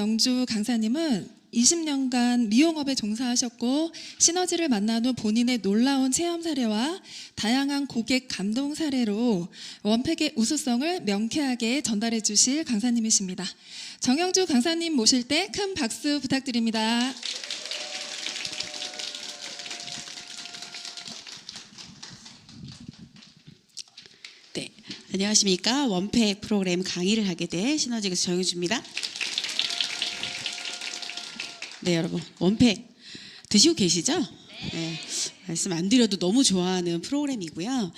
정영주 강사님은 20년간 미용업에 종사하셨고 시너지를 만난 후 본인의 놀라운 체험 사례와 다양한 고객 감동 사례로 원팩의 우수성을 명쾌하게 전달해 주실 강사님이십니다. 정영주 강사님 모실 때 큰 박수 부탁드립니다. 네, 안녕하십니까. 원팩 프로그램 강의를 하게 된 시너지교수 정영주입니다. 네, 여러분 원팩 드시고 계시죠? 네, 말씀 안 드려도 너무 좋아하는 프로그램이고요.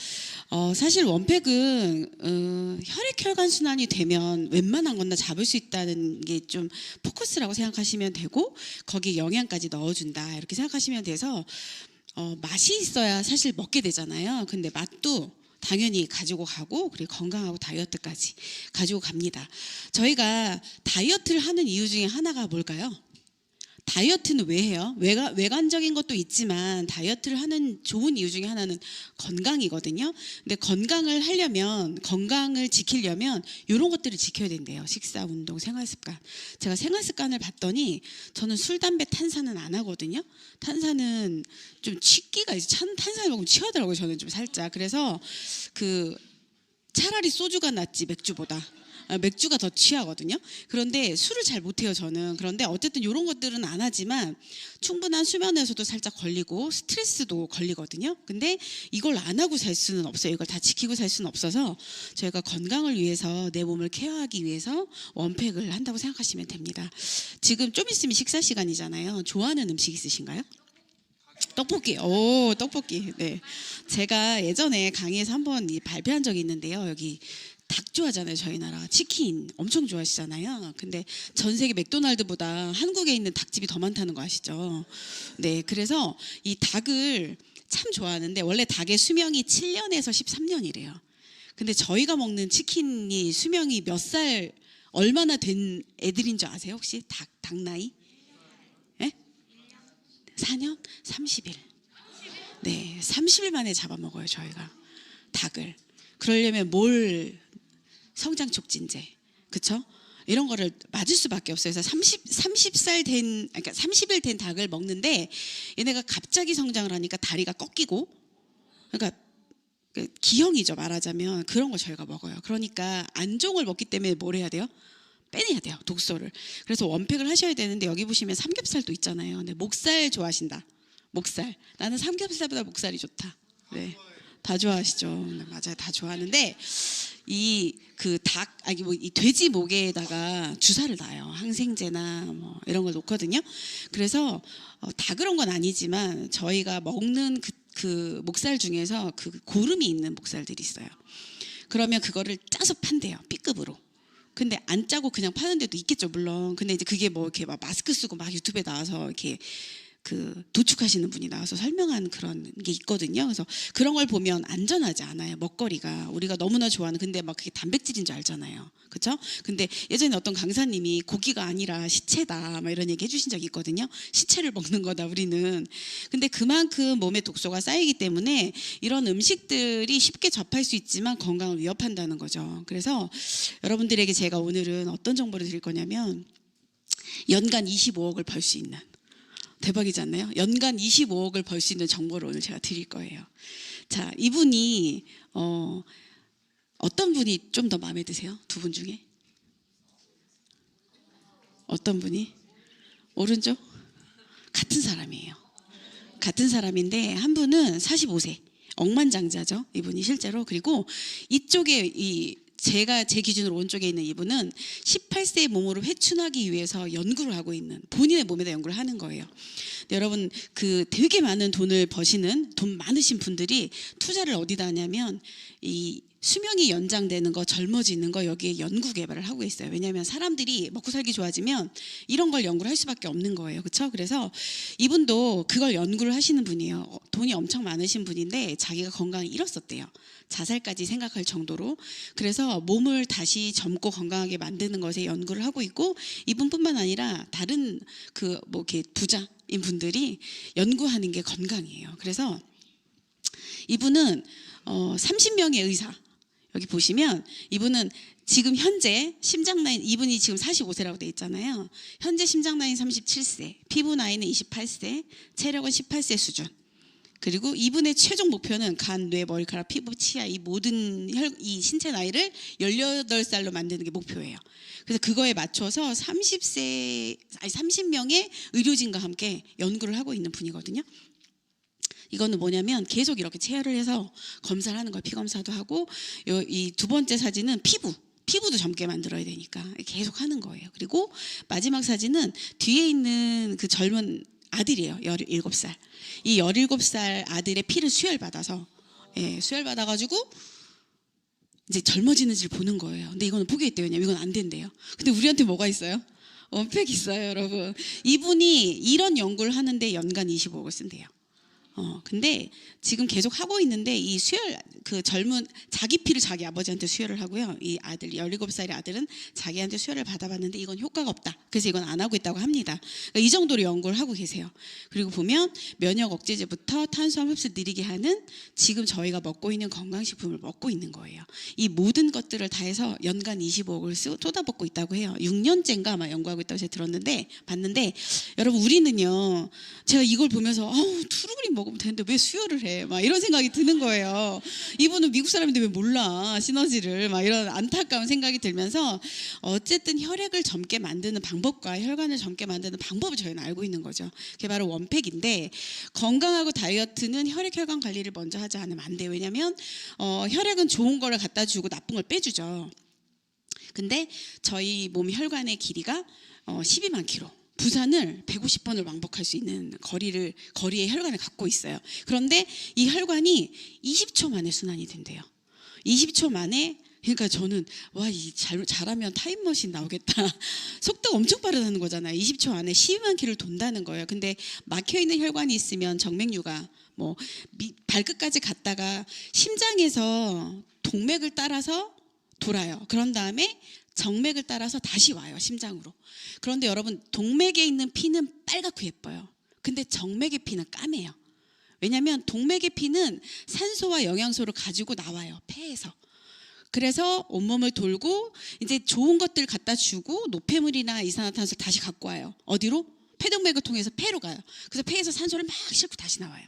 사실 원팩은 혈액-혈관 순환이 되면 웬만한 건 다 잡을 수 있다는 게 좀 포커스라고 생각하시면 되고, 거기에 영양까지 넣어준다 이렇게 생각하시면 돼서 맛이 있어야 사실 먹게 되잖아요. 근데 맛도 당연히 가지고 가고, 그리고 건강하고 다이어트까지 가지고 갑니다. 저희가 다이어트를 하는 이유 중에 하나가 뭘까요? 다이어트는 왜 해요? 외관적인 것도 있지만 다이어트를 하는 좋은 이유 중에 하나는 건강이거든요. 근데 건강을 지키려면 이런 것들을 지켜야 된대요. 식사, 운동, 생활습관. 제가 생활습관을 봤더니 저는 술, 담배, 탄산은 안 하거든요. 탄산은 좀 취기가 있어요. 탄산을 먹으면 취하더라고요. 저는 좀 살짝. 그래서 차라리 소주가 낫지 맥주보다. 맥주가 더 취하거든요. 그런데 술을 잘 못해요, 저는. 그런데 어쨌든 이런 것들은 안 하지만 충분한 수면에서도 살짝 걸리고 스트레스도 걸리거든요. 근데 이걸 안 하고 살 수는 없어요. 이걸 다 지키고 살 수는 없어서 저희가 건강을 위해서, 내 몸을 케어하기 위해서 원팩을 한다고 생각하시면 됩니다. 지금 좀 있으면 식사 시간이잖아요. 좋아하는 음식 있으신가요? 떡볶이. 오, 떡볶이. 네. 제가 예전에 강의에서 한번 발표한 적이 있는데요. 여기 닭 좋아하잖아요. 저희 나라 치킨 엄청 좋아하시잖아요. 근데 전 세계 맥도날드보다 한국에 있는 닭집이 더 많다는 거 아시죠? 네, 그래서 이 닭을 참 좋아하는데 원래 닭의 수명이 7년에서 13년이래요. 근데 저희가 먹는 치킨이 수명이 몇 살, 얼마나 된 애들인 줄 아세요? 혹시 닭 나이? 예? 4년? 30일. 네, 30일 만에 잡아먹어요, 저희가 닭을. 그러려면 성장 촉진제, 그쵸? 이런 거를 맞을 수밖에 없어요. 그래서 30일 된 닭을 먹는데 얘네가 갑자기 성장을 하니까 다리가 꺾이고, 그러니까 기형이죠, 말하자면. 그런 거 저희가 먹어요. 그러니까 안종을 먹기 때문에 뭘 해야 돼요? 빼내야 돼요, 독소를. 그래서 원팩을 하셔야 되는데 여기 보시면 삼겹살도 있잖아요. 근데 목살 좋아하신다. 목살. 나는 삼겹살보다 목살이 좋다. 네. 다 좋아하시죠? 네, 맞아요. 다 좋아하는데 이 돼지 목에다가 주사를 놔요. 항생제나 뭐 이런 걸 놓거든요. 그래서 다 그런 건 아니지만 저희가 먹는 그 목살 중에서 그 고름이 있는 목살들이 있어요. 그러면 그거를 짜서 판대요, B급으로. 근데 안 짜고 그냥 파는 데도 있겠죠, 물론. 근데 이제 그게 뭐 이렇게 막 마스크 쓰고 막 유튜브에 나와서 이렇게 도축하시는 분이 나와서 설명한 그런 게 있거든요. 그래서 그런 걸 보면 안전하지 않아요, 먹거리가. 우리가 너무나 좋아하는, 근데 막 그게 단백질인 줄 알잖아요, 그렇죠? 근데 예전에 어떤 강사님이 고기가 아니라 시체다 막 이런 얘기 해주신 적이 있거든요. 시체를 먹는 거다 우리는. 근데 그만큼 몸에 독소가 쌓이기 때문에 이런 음식들이 쉽게 접할 수 있지만 건강을 위협한다는 거죠. 그래서 여러분들에게 제가 오늘은 어떤 정보를 드릴 거냐면, 연간 25억을 벌 수 있는, 대박이지 않나요? 연간 25억을 벌 수 있는 정보를 오늘 제가 드릴 거예요. 자, 이분이 어떤 분이 좀 더 마음에 드세요? 두 분 중에? 어떤 분이? 오른쪽? 같은 사람이에요. 같은 사람인데 한 분은 45세, 억만장자죠, 이분이 실제로. 그리고 이쪽에 제 기준으로 오른쪽에 있는 이분은 18세의 몸으로 회춘하기 위해서 연구를 하고 있는, 본인의 몸에다 연구를 하는 거예요. 근데 여러분, 되게 많은 돈을 버시는, 돈 많으신 분들이 투자를 어디다 하냐면 이 수명이 연장되는 거, 젊어지는 거, 여기에 연구 개발을 하고 있어요. 왜냐하면 사람들이 먹고 살기 좋아지면 이런 걸 연구를 할 수밖에 없는 거예요, 그렇죠? 그래서 이분도 그걸 연구를 하시는 분이에요. 돈이 엄청 많으신 분인데 자기가 건강을 잃었었대요. 자살까지 생각할 정도로. 그래서 몸을 다시 젊고 건강하게 만드는 것에 연구를 하고 있고, 이분뿐만 아니라 다른 이렇게 부자인 분들이 연구하는 게 건강이에요. 그래서 이분은 30명의 의사, 여기 보시면 이분은 지금 현재 심장 라인, 이분이 지금 45세라고 돼 있잖아요. 현재 심장 라인 37세, 피부 나이는 28세, 체력은 18세 수준. 그리고 이분의 최종 목표는 간, 뇌, 머리카락, 피부, 치아 이 모든 이 신체 나이를 18살로 만드는 게 목표예요. 그래서 그거에 맞춰서 30명의 의료진과 함께 연구를 하고 있는 분이거든요. 이거는 뭐냐면 계속 이렇게 체열을 해서 검사를 하는 거예요. 피검사도 하고 이 두 번째 사진은 피부도 젊게 만들어야 되니까 계속 하는 거예요. 그리고 마지막 사진은 뒤에 있는 그 젊은 아들이에요. 17살. 이 17살 아들의 피를 수혈받아서 수혈받아가지고 이제 젊어지는지를 보는 거예요. 근데 이거는 포기했대요. 왜냐면 이건 안 된대요. 근데 우리한테 뭐가 있어요? 원팩 있어요, 여러분. 이분이 이런 연구를 하는데 연간 25억을 쓴대요. 근데 지금 계속 하고 있는데 이 수혈 그 젊은 자기 피를 자기 아버지한테 수혈을 하고요. 이 아들 17살의 아들은 자기한테 수혈을 받아봤는데 이건 효과가 없다. 그래서 이건 안 하고 있다고 합니다. 그러니까 이 정도로 연구를 하고 계세요. 그리고 보면 면역 억제제부터 탄수화물 흡수 느리게 하는 지금 저희가 먹고 있는 건강식품을 먹고 있는 거예요. 이 모든 것들을 다 해서 연간 25억을 쏟아붓고 있다고 해요. 6년째인가 아마 연구하고 있다고 제가 봤는데 여러분 우리는요. 제가 이걸 보면서 투르그린 먹으면 되는데 왜 수혈을 해? 막 이런 생각이 드는 거예요. 이분은 미국 사람인데 왜 몰라 시너지를 막 이런 안타까운 생각이 들면서 어쨌든 혈액을 젊게 만드는 방법과 혈관을 젊게 만드는 방법을 저희는 알고 있는 거죠. 그게 바로 원팩인데 건강하고 다이어트는 혈액 혈관 관리를 먼저 하지 않으면 안 돼요. 왜냐하면 혈액은 좋은 거를 갖다 주고 나쁜 걸 빼주죠. 근데 저희 몸 혈관의 길이가 12만 킬로. 부산을 150번을 왕복할 수 있는 거리의 혈관을 갖고 있어요. 그런데 이 혈관이 20초 만에 순환이 된대요. 20초 만에 그러니까 저는 잘하면 타임머신 나오겠다. 속도가 엄청 빠르다는 거잖아요. 20초 안에 12만 킬로를 돈다는 거예요. 근데 막혀있는 혈관이 있으면 정맥류가 발끝까지 갔다가 심장에서 동맥을 따라서 돌아요. 그런 다음에 정맥을 따라서 다시 와요. 심장으로. 그런데 여러분 동맥에 있는 피는 빨갛고 예뻐요. 근데 정맥의 피는 까매요. 왜냐하면 동맥의 피는 산소와 영양소를 가지고 나와요. 폐에서. 그래서 온몸을 돌고 이제 좋은 것들 갖다 주고 노폐물이나 이산화탄소를 다시 갖고 와요. 어디로? 폐동맥을 통해서 폐로 가요. 그래서 폐에서 산소를 막 싣고 다시 나와요.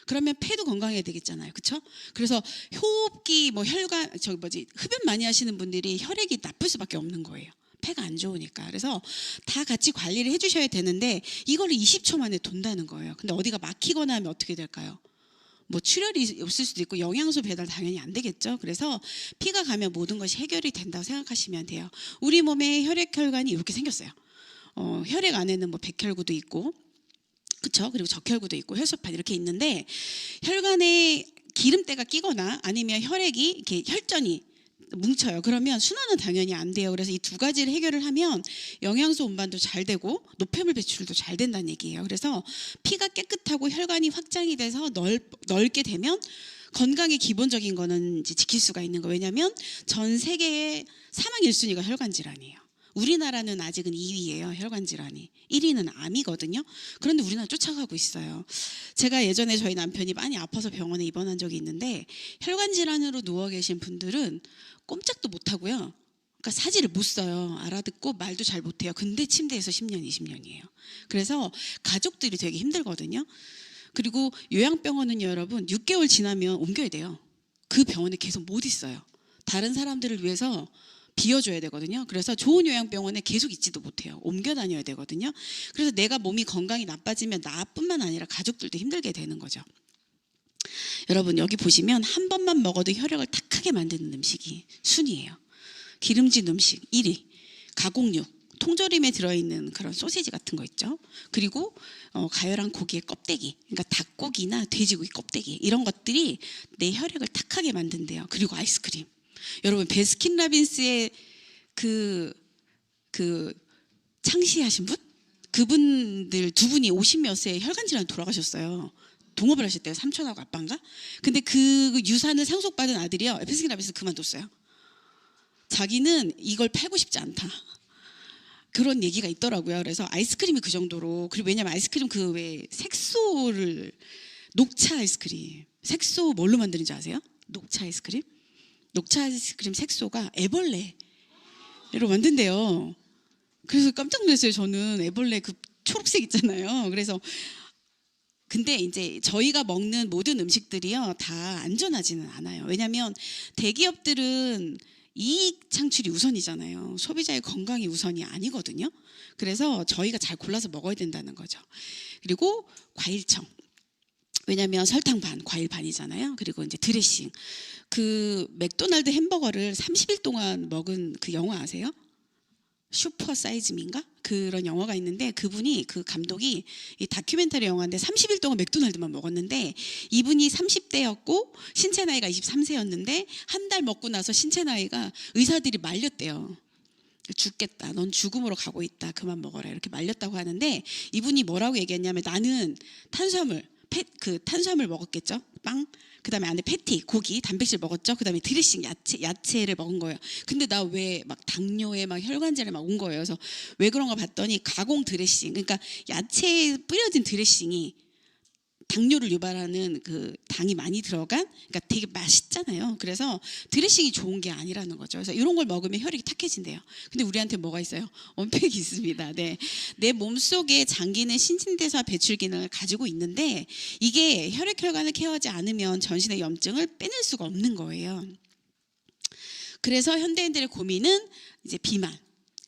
그러면 폐도 건강해야 되겠잖아요. 그렇죠? 그래서 호흡기 혈관 흡연 많이 하시는 분들이 혈액이 나쁠 수밖에 없는 거예요. 폐가 안 좋으니까. 그래서 다 같이 관리를 해 주셔야 되는데 이거를 20초 만에 돈다는 거예요. 근데 어디가 막히거나 하면 어떻게 될까요? 출혈이 없을 수도 있고 영양소 배달 당연히 안 되겠죠. 그래서 피가 가면 모든 것이 해결이 된다고 생각하시면 돼요. 우리 몸의 혈액 혈관이 이렇게 생겼어요. 혈액 안에는 백혈구도 있고 그렇죠? 그리고 적혈구도 있고 혈소판 이렇게 있는데 혈관에 기름때가 끼거나 아니면 혈액이 이렇게 혈전이 뭉쳐요. 그러면 순환은 당연히 안 돼요. 그래서 이 두 가지를 해결을 하면 영양소 운반도 잘 되고 노폐물 배출도 잘 된다는 얘기예요. 그래서 피가 깨끗하고 혈관이 확장이 돼서 넓게 되면 건강의 기본적인 거는 이제 지킬 수가 있는 거예요. 왜냐하면 전 세계의 사망 1순위가 혈관 질환이에요. 우리나라는 아직은 2위예요. 혈관 질환이. 1위는 암이거든요. 그런데 우리나라 쫓아가고 있어요. 제가 예전에 저희 남편이 많이 아파서 병원에 입원한 적이 있는데 혈관 질환으로 누워 계신 분들은 꼼짝도 못 하고요. 그러니까 사지를 못 써요. 알아듣고 말도 잘 못해요. 근데 침대에서 10년, 20년이에요. 그래서 가족들이 되게 힘들거든요. 그리고 요양병원은 여러분 6개월 지나면 옮겨야 돼요. 그 병원에 계속 못 있어요. 다른 사람들을 위해서 비워줘야 되거든요. 그래서 좋은 요양병원에 계속 있지도 못해요. 옮겨 다녀야 되거든요. 그래서 내가 몸이 건강이 나빠지면 나뿐만 아니라 가족들도 힘들게 되는 거죠. 여러분 여기 보시면 한 번만 먹어도 혈액을 탁하게 만드는 음식이 순이에요. 기름진 음식 1위, 가공육, 통조림에 들어있는 그런 소시지 같은 거 있죠. 그리고 가열한 고기의 껍데기, 그러니까 닭고기나 돼지고기 껍데기 이런 것들이 내 혈액을 탁하게 만든대요. 그리고 아이스크림. 여러분 베스킨라빈스의 그 창시하신 분? 그분들 두 분이 50몇 세에 혈관 질환 돌아가셨어요. 동업을 하셨대요. 삼촌하고 아빠인가? 근데 그 유산을 상속받은 아들이요. 베스킨라빈스 그만뒀어요. 자기는 이걸 팔고 싶지 않다. 그런 얘기가 있더라고요. 그래서 아이스크림이 그 정도로. 그리고 왜냐면 아이스크림 그 왜 색소를 녹차 아이스크림. 색소 뭘로 만드는지 아세요? 녹차 아이스크림? 녹차 아이스크림 색소가 애벌레로 만든대요. 그래서 깜짝 놀랐어요. 저는 애벌레 그 초록색 있잖아요. 그래서 근데 이제 저희가 먹는 모든 음식들이요 다 안전하지는 않아요. 왜냐하면 대기업들은 이익 창출이 우선이잖아요. 소비자의 건강이 우선이 아니거든요. 그래서 저희가 잘 골라서 먹어야 된다는 거죠. 그리고 과일청. 왜냐하면 설탕 반, 과일 반이잖아요. 그리고 이제 드레싱. 그 맥도날드 햄버거를 30일 동안 먹은 그 영화 아세요? 슈퍼 사이즈미인가? 그런 영화가 있는데 그분이 그 감독이 이 다큐멘터리 영화인데 30일 동안 맥도날드만 먹었는데 이분이 30대였고 신체 나이가 23세였는데 한 달 먹고 나서 신체 나이가 의사들이 말렸대요. 죽겠다. 넌 죽음으로 가고 있다. 그만 먹어라. 이렇게 말렸다고 하는데 이분이 뭐라고 얘기했냐면 나는 탄수화물 탄수화물 먹었겠죠. 빵. 그다음에 안에 패티, 고기, 단백질 먹었죠. 그다음에 드레싱, 야채를 먹은 거예요. 근데 나 왜 막 당뇨에 막 혈관절에 막 온 거예요. 그래서 왜 그런가 봤더니 가공 드레싱, 그러니까 야채에 뿌려진 드레싱이 당뇨를 유발하는 그 당이 많이 들어간, 그러니까 되게 맛있잖아요. 그래서 드레싱이 좋은 게 아니라는 거죠. 그래서 이런 걸 먹으면 혈액이 탁해진대요. 근데 우리한테 뭐가 있어요? 원팩이 있습니다. 네. 내 몸속에 장기는 신진대사 배출 기능을 가지고 있는데 이게 혈액혈관을 케어하지 않으면 전신의 염증을 빼낼 수가 없는 거예요. 그래서 현대인들의 고민은 이제 비만,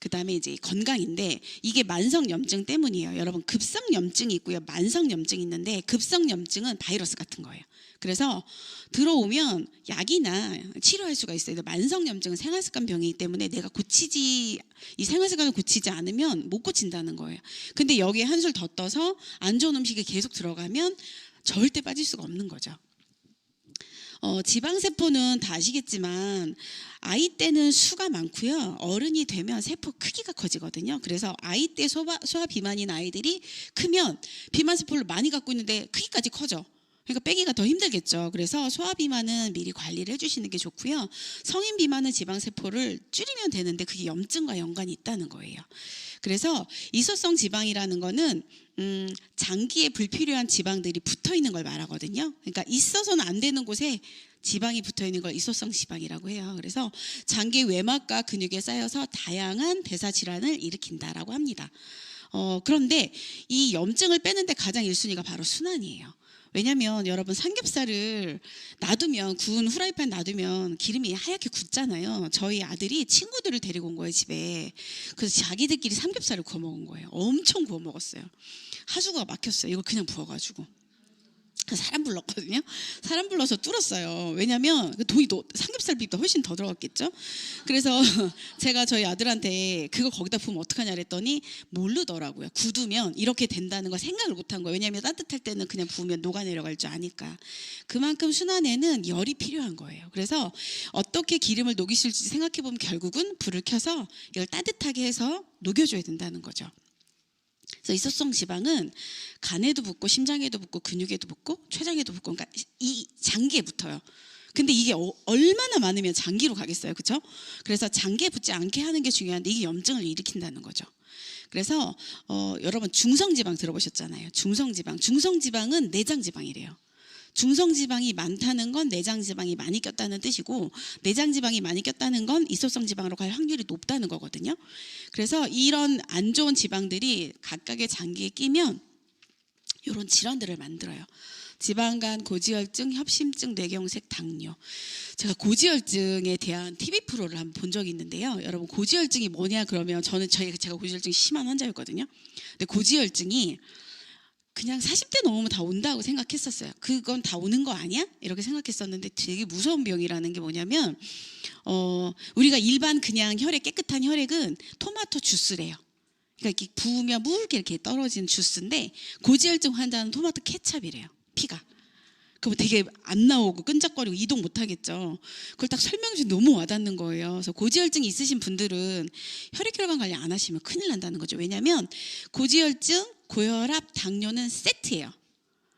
그다음에 이제 건강인데 이게 만성 염증 때문이에요. 여러분 급성 염증이 있고요. 만성 염증이 있는데 급성 염증은 바이러스 같은 거예요. 그래서 들어오면 약이나 치료할 수가 있어요. 만성 염증은 생활습관 병이기 때문에 내가 이 생활습관을 고치지 않으면 못 고친다는 거예요. 근데 여기에 한술 더 떠서 안 좋은 음식이 계속 들어가면 절대 빠질 수가 없는 거죠. 지방세포는 다 아시겠지만 아이 때는 수가 많고요. 어른이 되면 세포 크기가 커지거든요. 그래서 아이 때 소아 비만인 아이들이 크면 비만세포를 많이 갖고 있는데 크기까지 커져. 그러니까 빼기가 더 힘들겠죠. 그래서 소아 비만은 미리 관리를 해주시는 게 좋고요. 성인 비만은 지방세포를 줄이면 되는데 그게 염증과 연관이 있다는 거예요. 그래서 이소성 지방이라는 거는 장기에 불필요한 지방들이 붙어 있는 걸 말하거든요. 그러니까 있어서는 안 되는 곳에 지방이 붙어 있는 걸 이소성 지방이라고 해요. 그래서 장기 외막과 근육에 쌓여서 다양한 대사 질환을 일으킨다라고 합니다. 그런데 이 염증을 빼는데 가장 1순위가 바로 순환이에요. 왜냐하면 여러분 삼겹살을 놔두면 구운 후라이팬 놔두면 기름이 하얗게 굳잖아요. 저희 아들이 친구들을 데리고 온 거예요 집에. 그래서 자기들끼리 삼겹살을 구워 먹은 거예요. 엄청 구워 먹었어요. 하수구가 막혔어요. 이걸 그냥 부어가지고. 사람 불렀거든요. 사람 불러서 뚫었어요. 왜냐하면 돈이 삼겹살 비보다 훨씬 더 들어갔겠죠. 그래서 제가 저희 아들한테 그거 거기다 부으면 어떡하냐 그랬더니 모르더라고요. 굳으면 이렇게 된다는 걸 생각을 못한 거예요. 왜냐하면 따뜻할 때는 그냥 부으면 녹아내려갈 줄 아니까. 그만큼 순환에는 열이 필요한 거예요. 그래서 어떻게 기름을 녹이실지 생각해보면 결국은 불을 켜서 이걸 따뜻하게 해서 녹여줘야 된다는 거죠. 그래서 이소성 지방은 간에도 붙고 심장에도 붙고 근육에도 붙고 췌장에도 붙고, 그러니까 이 장기에 붙어요. 근데 이게 얼마나 많으면 장기로 가겠어요, 그렇죠? 그래서 장기에 붙지 않게 하는 게 중요한데 이게 염증을 일으킨다는 거죠. 그래서 여러분 중성지방 들어보셨잖아요. 중성지방은 내장지방이래요. 중성지방이 많다는 건 내장지방이 많이 꼈다는 뜻이고 내장지방이 많이 꼈다는 건 이소성 지방으로 갈 확률이 높다는 거거든요. 그래서 이런 안 좋은 지방들이 각각의 장기에 끼면 이런 질환들을 만들어요. 지방간, 고지혈증, 협심증, 뇌경색, 당뇨. 제가 고지혈증에 대한 TV 프로를 한번 본 적이 있는데요. 여러분 고지혈증이 뭐냐 그러면 제가 고지혈증이 심한 환자였거든요. 근데 고지혈증이 그냥 40대 넘으면 다 온다고 생각했었어요. 그건 다 오는 거 아니야? 이렇게 생각했었는데 되게 무서운 병이라는 게 뭐냐면 우리가 일반 그냥 혈액 깨끗한 혈액은 토마토 주스래요. 그러니까 이렇게 부으면 묽게 이렇게 떨어지는 주스인데 고지혈증 환자는 토마토 케찹이래요. 피가. 그럼 되게 안 나오고 끈적거리고 이동 못 하겠죠. 그걸 딱 설명해 주면 너무 와닿는 거예요. 그래서 고지혈증이 있으신 분들은 혈액혈관 관리 안 하시면 큰일 난다는 거죠. 왜냐하면 고지혈증, 고혈압, 당뇨는 세트예요.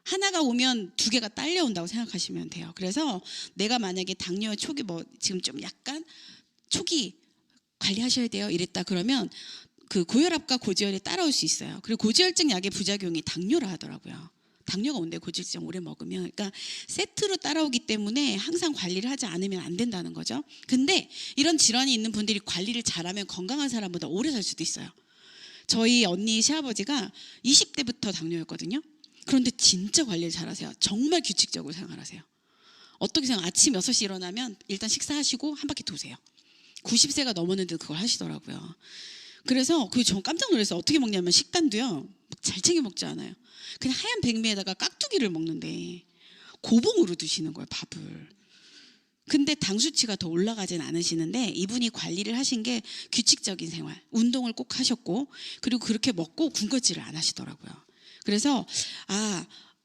하나가 오면 두 개가 딸려온다고 생각하시면 돼요. 그래서 내가 만약에 당뇨의 초기 지금 좀 약간 초기 관리하셔야 돼요 이랬다 그러면 그 고혈압과 고지혈이 따라올 수 있어요. 그리고 고지혈증 약의 부작용이 당뇨라 하더라고요. 당뇨가 온대, 고지혈증 오래 먹으면. 그러니까 세트로 따라오기 때문에 항상 관리를 하지 않으면 안 된다는 거죠. 근데 이런 질환이 있는 분들이 관리를 잘하면 건강한 사람보다 오래 살 수도 있어요. 저희 언니 시아버지가 20대부터 당뇨였거든요. 그런데 진짜 관리를 잘하세요. 정말 규칙적으로 생활하세요. 어떻게 생각? 아침 6시 일어나면 일단 식사하시고 한 바퀴 도세요. 90세가 넘었는데 그걸 하시더라고요. 그래서 저 깜짝 놀랐어요. 어떻게 먹냐면 식단도요, 잘 챙겨 먹지 않아요. 그냥 하얀 백미에다가 깍두기를 먹는데 고봉으로 드시는 거예요, 밥을. 근데 당 수치가 더 올라가진 않으시는데 이분이 관리를 하신 게 규칙적인 생활, 운동을 꼭 하셨고, 그리고 그렇게 먹고 군것질을 안 하시더라고요. 그래서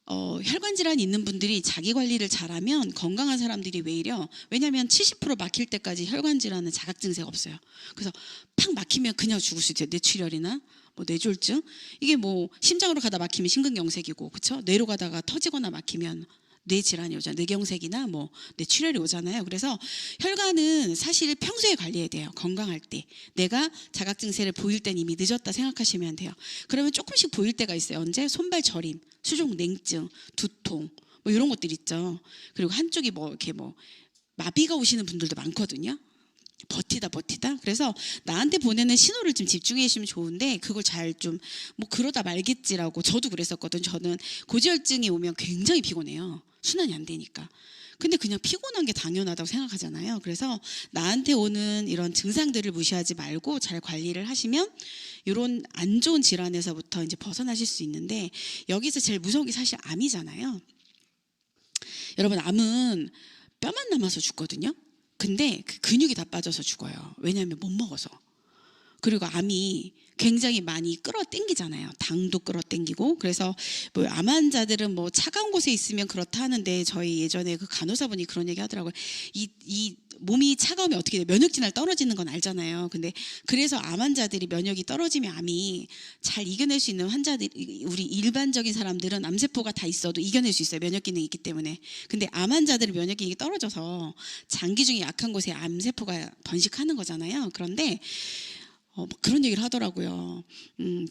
혈관 질환이 있는 분들이 자기 관리를 잘하면 건강한 사람들이 외려, 왜냐하면 70% 막힐 때까지 혈관 질환은 자각 증세가 없어요. 그래서 팍 막히면 그냥 죽을 수 있어요. 뇌출혈이나 뭐 뇌졸중, 이게 뭐 심장으로 가다 막히면 심근경색이고, 그렇죠? 뇌로 가다가 터지거나 막히면 뇌질환이 오잖아요. 뇌경색이나 뭐 뇌출혈이 오잖아요. 그래서 혈관은 사실 평소에 관리해야 돼요. 건강할 때. 내가 자각 증세를 보일 땐 이미 늦었다 생각하시면 돼요. 그러면 조금씩 보일 때가 있어요. 언제? 손발 저림, 수족 냉증, 두통, 뭐 이런 것들 있죠. 그리고 한쪽이 뭐 이렇게 뭐 마비가 오시는 분들도 많거든요. 버티다. 그래서 나한테 보내는 신호를 좀 집중해 주시면 좋은데, 그걸 잘 좀 뭐 그러다 말겠지라고. 저도 그랬었거든. 저는 고지혈증이 오면 굉장히 피곤해요. 순환이 안 되니까. 근데 그냥 피곤한 게 당연하다고 생각하잖아요. 그래서 나한테 오는 이런 증상들을 무시하지 말고 잘 관리를 하시면 이런 안 좋은 질환에서부터 이제 벗어나실 수 있는데, 여기서 제일 무서운 게 사실 암이잖아요. 여러분, 암은 뼈만 남아서 죽거든요. 근데 그 근육이 다 빠져서 죽어요. 왜냐하면 못 먹어서. 그리고 암이 굉장히 많이 끌어당기잖아요. 당도 끌어당기고. 그래서 뭐 암 환자들은 뭐 차가운 곳에 있으면 그렇다 하는데, 저희 예전에 그 간호사분이 그런 얘기 하더라고요. 이 몸이 차가우면 어떻게 돼? 면역 진화를 떨어지는 건 알잖아요. 근데 그래서 암 환자들이 면역이 떨어지면 암이 잘 이겨낼 수 있는 환자들이, 우리 일반적인 사람들은 암세포가 다 있어도 이겨낼 수 있어요. 면역 기능이 있기 때문에. 근데 암 환자들은 면역 기능이 떨어져서 장기 중에 약한 곳에 암세포가 번식하는 거잖아요. 그런데 그런 얘기를 하더라고요.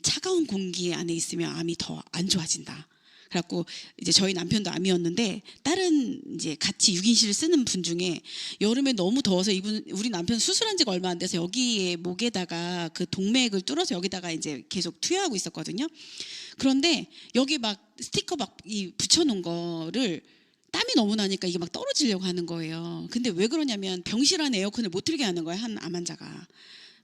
차가운 공기 안에 있으면 암이 더 안 좋아진다. 그래갖고 이제 저희 남편도 암이었는데, 다른 이제 같이 6인실을 쓰는 분 중에 여름에 너무 더워서 우리 남편 수술한 지가 얼마 안 돼서 여기에 목에다가 그 동맥을 뚫어서 여기다가 이제 계속 투여하고 있었거든요. 그런데 여기 막 스티커 막 붙여놓은 거를 땀이 너무 나니까 이게 막 떨어지려고 하는 거예요. 근데 왜 그러냐면 병실 안에 에어컨을 못 틀게 하는 거예요, 한 암 환자가.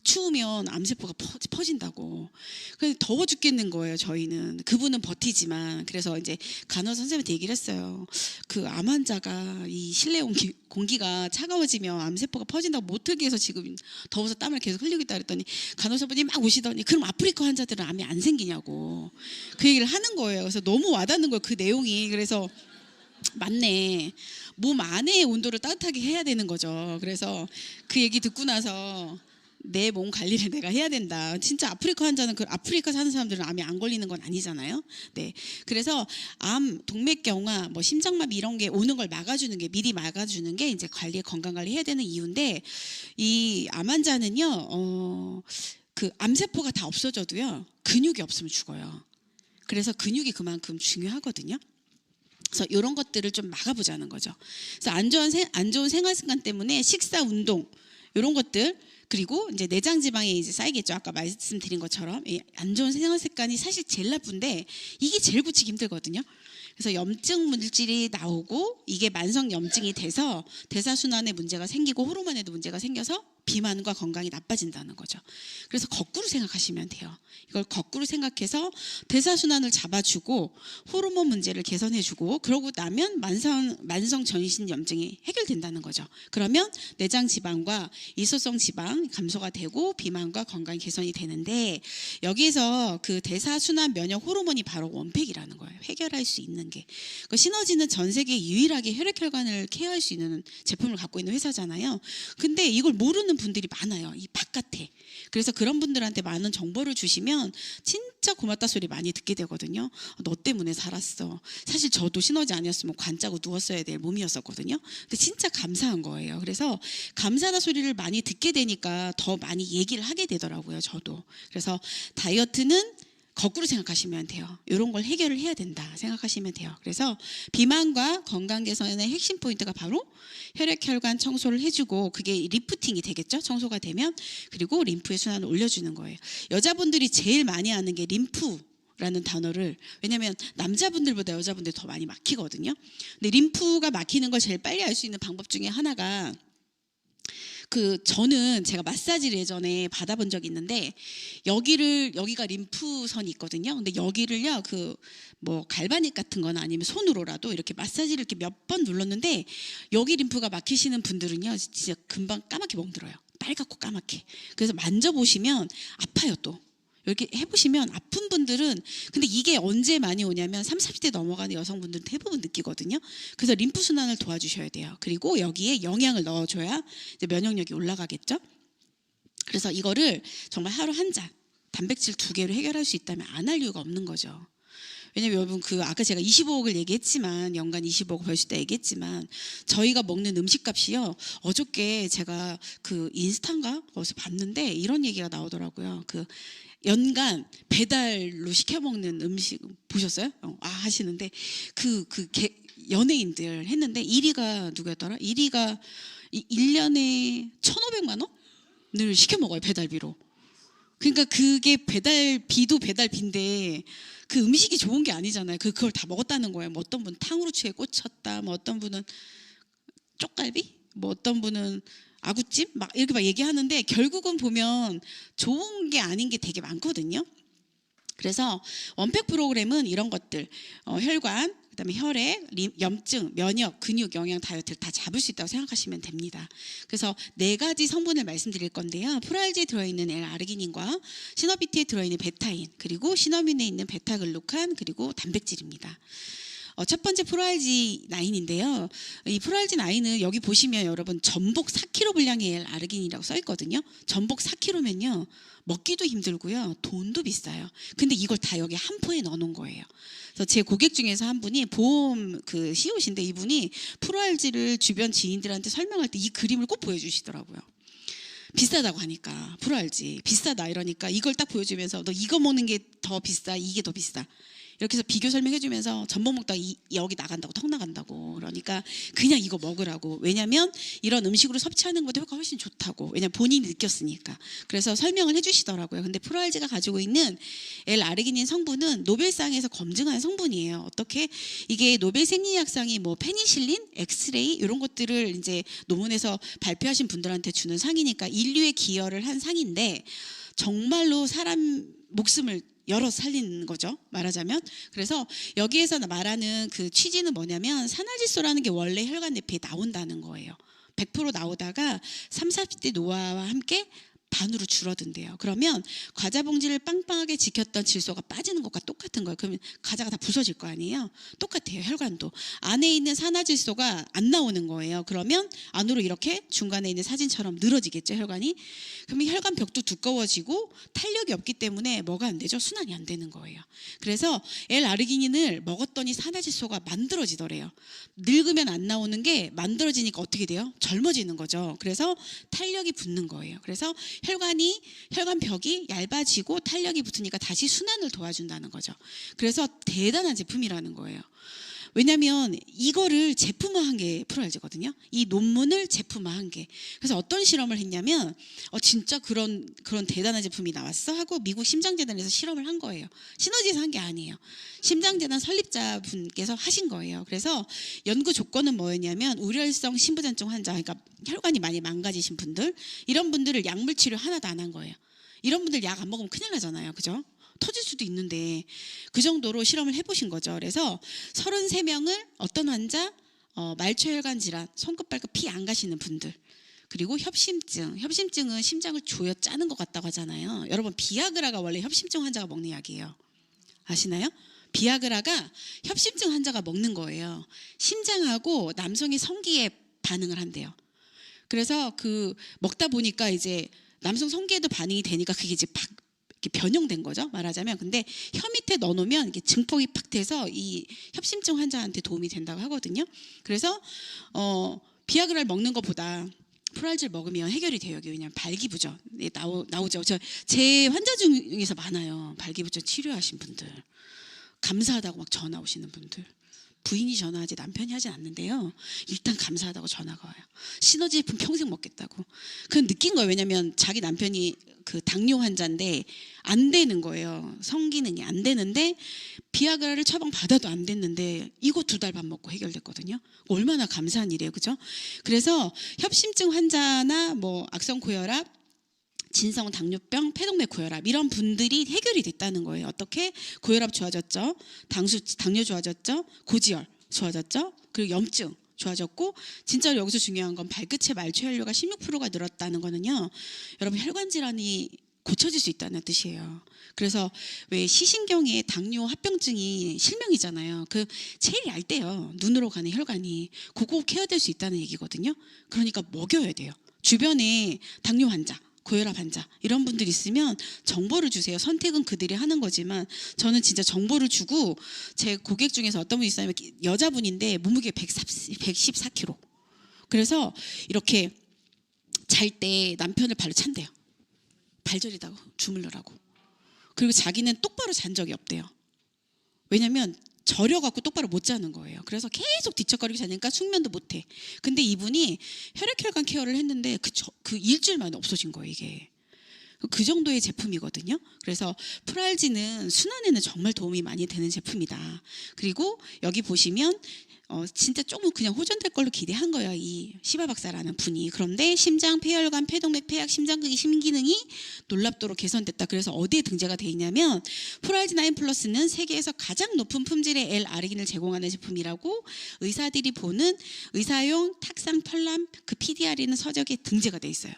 추우면 암세포가 퍼진다고. 그래서 더워 죽겠는 거예요, 저희는. 그분은 버티지만. 그래서 이제 간호사 선생님한테 얘기를 했어요. 그 암 환자가 이 실내 공기가 차가워지면 암세포가 퍼진다고 못 틀게 해서 지금 더워서 땀을 계속 흘리고 있다 그랬더니, 간호사분이 막 오시더니 그럼 아프리카 환자들은 암이 안 생기냐고 그 얘기를 하는 거예요. 그래서 너무 와닿는 거예요, 그 내용이. 그래서 맞네. 몸 안의 온도를 따뜻하게 해야 되는 거죠. 그래서 그 얘기 듣고 나서 내 몸 관리를 내가 해야 된다. 진짜 아프리카 환자는, 그 아프리카 사는 사람들은 암이 안 걸리는 건 아니잖아요. 네. 그래서 암, 동맥경화, 뭐 심장마비 이런 게 오는 걸 막아주는 게, 미리 막아주는 게 이제 건강 관리 해야 되는 이유인데, 이 암 환자는요, 그 암세포가 다 없어져도요, 근육이 없으면 죽어요. 그래서 근육이 그만큼 중요하거든요. 그래서 이런 것들을 좀 막아보자는 거죠. 그래서 안 좋은 생활 습관 때문에 식사, 운동 이런 것들, 그리고 이제 내장 지방이 이제 쌓이겠죠. 아까 말씀드린 것처럼 안 좋은 생활 습관이 사실 제일 나쁜데, 이게 제일 고치기 힘들거든요. 그래서 염증 물질이 나오고, 이게 만성 염증이 돼서 대사순환에 문제가 생기고 호르몬에도 문제가 생겨서 비만과 건강이 나빠진다는 거죠. 그래서 거꾸로 생각하시면 돼요. 이걸 거꾸로 생각해서 대사순환을 잡아주고 호르몬 문제를 개선해주고, 그러고 나면 만성 전신 염증이 해결된다는 거죠. 그러면 내장 지방과 이소성 지방 감소가 되고 비만과 건강이 개선이 되는데, 여기에서 그 대사순환 면역 호르몬이 바로 원팩이라는 거예요. 해결할 수 있는 게. 그 시너지는 전 세계 유일하게 혈액혈관을 케어할 수 있는 제품을 갖고 있는 회사잖아요. 근데 이걸 모르는 분들이 많아요, 이 바깥에. 그래서 그런 분들한테 많은 정보를 주시면 진짜 고맙다 소리 많이 듣게 되거든요. 너 때문에 살았어. 사실 저도 시너지 아니었으면 관 짜고 누웠어야 될 몸이었었거든요. 근데 진짜 감사한 거예요. 그래서 감사하다 소리를 많이 듣게 되니까 더 많이 얘기를 하게 되더라고요, 저도. 그래서 다이어트는 거꾸로 생각하시면 돼요. 이런 걸 해결을 해야 된다 생각하시면 돼요. 그래서 비만과 건강 개선의 핵심 포인트가 바로 혈액 혈관 청소를 해주고, 그게 리프팅이 되겠죠. 청소가 되면. 그리고 림프의 순환을 올려주는 거예요. 여자분들이 제일 많이 하는 게 림프라는 단어를, 왜냐하면 남자분들보다 여자분들이 더 많이 막히거든요. 근데 림프가 막히는 걸 제일 빨리 알 수 있는 방법 중에 하나가, 저는 제가 마사지를 예전에 받아본 적이 있는데, 여기가 림프선이 있거든요. 근데 여기를요, 뭐 갈바닉 같은 거나 아니면 손으로라도 이렇게 마사지를 이렇게 몇 번 눌렀는데, 여기 림프가 막히시는 분들은요, 진짜 금방 까맣게 멍들어요. 빨갛고 까맣게. 그래서 만져보시면 아파요. 또 이렇게 해보시면 아픈 분들은, 근데 이게 언제 많이 오냐면 30, 40대 넘어가는 여성분들은 대부분 느끼거든요. 그래서 림프 순환을 도와주셔야 돼요. 그리고 여기에 영양을 넣어줘야 이제 면역력이 올라가겠죠. 그래서 이거를 정말 하루 한 잔, 단백질 2개로 해결할 수 있다면 안 할 이유가 없는 거죠. 왜냐면 여러분, 아까 제가 25억을 얘기했지만, 연간 25억 벌 수 있다 얘기했지만, 저희가 먹는 음식값이요, 어저께 제가 인스타인가 어디서 봤는데 이런 얘기가 나오더라고요. 연간 배달로 시켜 먹는 음식 보셨어요? 하시는데 연예인들 했는데 1위가 누구였더라? 1위가 1년에 1,500만 원을 시켜 먹어요, 배달비로. 그러니까 그게 배달비도 배달비인데 그 음식이 좋은 게 아니잖아요. 그걸 다 먹었다는 거예요. 뭐 어떤 분은 탕후루추에 꽂혔다, 뭐 어떤 분은 쪽갈비, 뭐 어떤 분은 아구찜 막 이렇게 막 얘기하는데, 결국은 보면 좋은 게 아닌 게 되게 많거든요. 그래서 원팩 프로그램은 이런 것들, 혈관, 그다음에 혈액, 염증, 면역, 근육, 영양, 다이어트를 다 잡을 수 있다고 생각하시면 됩니다. 그래서 4가지 성분을 말씀드릴 건데요. 프로알지에 들어있는 L아르기닌과 시너비트에 들어있는 베타인, 그리고 시너민에 있는 베타글루칸, 그리고 단백질입니다. 첫 번째 프로알지9인데요. 이 프로알지9은 여기 보시면 여러분 전복 4kg 분량의 L아르기닌이라고 써 있거든요. 전복 4kg면요. 먹기도 힘들고요. 돈도 비싸요. 근데 이걸 다 여기 한 포에 넣어 놓은 거예요. 그래서 제 고객 중에서 한 분이 보험 CEO신데, 이분이 프로알지를 주변 지인들한테 설명할 때 이 그림을 꼭 보여주시더라고요. 비싸다고 하니까, 프로알지 비싸다 이러니까 이걸 딱 보여주면서, 너 이거 먹는 게 더 비싸, 이게 더 비싸, 이렇게 해서 비교 설명해주면서 전복 먹다가 여기 나간다고, 턱 나간다고, 그러니까 그냥 이거 먹으라고. 왜냐면 이런 음식으로 섭취하는 것도 효과가 훨씬 좋다고. 왜냐면 본인이 느꼈으니까. 그래서 설명을 해주시더라고요. 근데 프로알지가 가지고 있는 L아르기닌 성분은 노벨상에서 검증한 성분이에요. 어떻게? 이게 노벨 생리학상이 뭐 페니실린, 엑스레이 이런 것들을 이제 논문에서 발표하신 분들한테 주는 상이니까 인류에 기여를 한 상인데, 정말로 사람 목숨을 열어 살리는 거죠, 말하자면. 그래서 여기에서 말하는 취지는 뭐냐면, 산화질소라는 게 원래 혈관 내피에 나온다는 거예요. 100% 나오다가 30, 40대 노화와 함께 반으로 줄어든대요. 그러면 과자 봉지를 빵빵하게 지켰던 질소가 빠지는 것과 똑같은 거예요. 그러면 과자가 다 부서질 거 아니에요. 똑같아요. 혈관도 안에 있는 산화질소가 안 나오는 거예요. 그러면 안으로 이렇게 중간에 있는 사진처럼 늘어지겠죠, 혈관이. 그러면 혈관 벽도 두꺼워지고 탄력이 없기 때문에 뭐가 안 되죠? 순환이 안 되는 거예요. 그래서 L아르기닌을 먹었더니 산화질소가 만들어지더래요. 늙으면 안 나오는 게 만들어지니까 어떻게 돼요? 젊어지는 거죠. 그래서 탄력이 붙는 거예요. 그래서 혈관 벽이 얇아지고 탄력이 붙으니까 다시 순환을 도와준다는 거죠. 그래서 대단한 제품이라는 거예요. 왜냐하면 이거를 제품화한 게 프로알지거든요. 이 논문을 제품화한 게. 그래서 어떤 실험을 했냐면, 진짜 그런 대단한 제품이 나왔어 하고 미국 심장재단에서 실험을 한 거예요. 시너지에서 한 게 아니에요. 심장재단 설립자분께서 하신 거예요. 그래서 연구 조건은 뭐였냐면, 우려성 심부전증 환자, 그러니까 혈관이 많이 망가지신 분들, 이런 분들을 약물 치료 하나도 안 한 거예요. 이런 분들 약 안 먹으면 큰일 나잖아요, 그죠? 터질 수도 있는데 그 정도로 실험을 해보신 거죠. 그래서 33명을 어떤 환자, 말초혈관 질환, 손끝 발끝 피 안 가시는 분들, 그리고 협심증은 심장을 조여 짜는 것 같다고 하잖아요. 여러분, 비아그라가 원래 협심증 환자가 먹는 약이에요. 아시나요? 비아그라가 협심증 환자가 먹는 거예요. 심장하고 남성의 성기에 반응을 한대요. 그래서 먹다 보니까 이제 남성 성기에도 반응이 되니까 그게 이제 변형된 거죠, 말하자면. 근데 혀 밑에 넣어놓으면 이게 증폭이 팍 돼서 이 협심증 환자한테 도움이 된다고 하거든요. 그래서 비아그라를 먹는 것보다 프랄지를 먹으면 해결이 돼요. 여기 왜냐하면 발기부전 나오죠. 제 환자 중에서 많아요. 발기부전 치료하신 분들, 감사하다고 막 전화 오시는 분들. 부인이 전화하지 남편이 하진 않는데요. 일단 감사하다고 전화가 와요. 시너지 제품 평생 먹겠다고. 그건 느낀 거예요. 왜냐하면 자기 남편이 그 당뇨 환자인데 안 되는 거예요. 성기능이 안 되는데 비아그라를 처방 받아도 안 됐는데 이거 2달 반 먹고 해결됐거든요. 얼마나 감사한 일이에요, 그죠? 그래서 협심증 환자나 뭐 악성 고혈압, 진성 당뇨병, 폐동맥 고혈압 이런 분들이 해결이 됐다는 거예요. 어떻게? 고혈압 좋아졌죠. 당뇨 좋아졌죠. 고지혈 좋아졌죠. 그리고 염증 좋아졌고, 진짜로 여기서 중요한 건 발끝의 말초혈류가 16%가 늘었다는 거는요. 여러분 혈관 질환이 고쳐질 수 있다는 뜻이에요. 그래서 왜 시신경의 당뇨 합병증이 실명이잖아요. 그 제일 얇대요. 눈으로 가는 혈관이. 그거 케어될 수 있다는 얘기거든요. 그러니까 먹여야 돼요. 주변에 당뇨 환자, 고혈압 환자 이런 분들 있으면 정보를 주세요. 선택은 그들이 하는 거지만 저는 진짜 정보를 주고, 제 고객 중에서 어떤 분이 있어요. 여자분인데 몸무게 114kg. 그래서 이렇게 잘 때 남편을 발로 찬대요. 발저리다고 주물러라고. 그리고 자기는 똑바로 잔 적이 없대요. 왜냐면 저려갖고 똑바로 못 자는 거예요. 그래서 계속 뒤척거리고 자니까 숙면도 못해. 근데 이분이 혈액혈관 케어를 했는데 그 일주일 만에 없어진 거예요, 이게. 그 정도의 제품이거든요. 그래서 프랄지는 순환에는 정말 도움이 많이 되는 제품이다. 그리고 여기 보시면 진짜 조금 그냥 호전될 걸로 기대한 거예요, 이 시바 박사라는 분이. 그런데 심장, 폐혈관, 폐동맥, 폐약, 심장극이, 심기능이 놀랍도록 개선됐다. 그래서 어디에 등재가 돼 있냐면 프랄지 9 플러스는 세계에서 가장 높은 품질의 L-아르긴을 제공하는 제품이라고 의사들이 보는 의사용 탁상 털람 그 PDR이는 서적에 등재가 돼 있어요.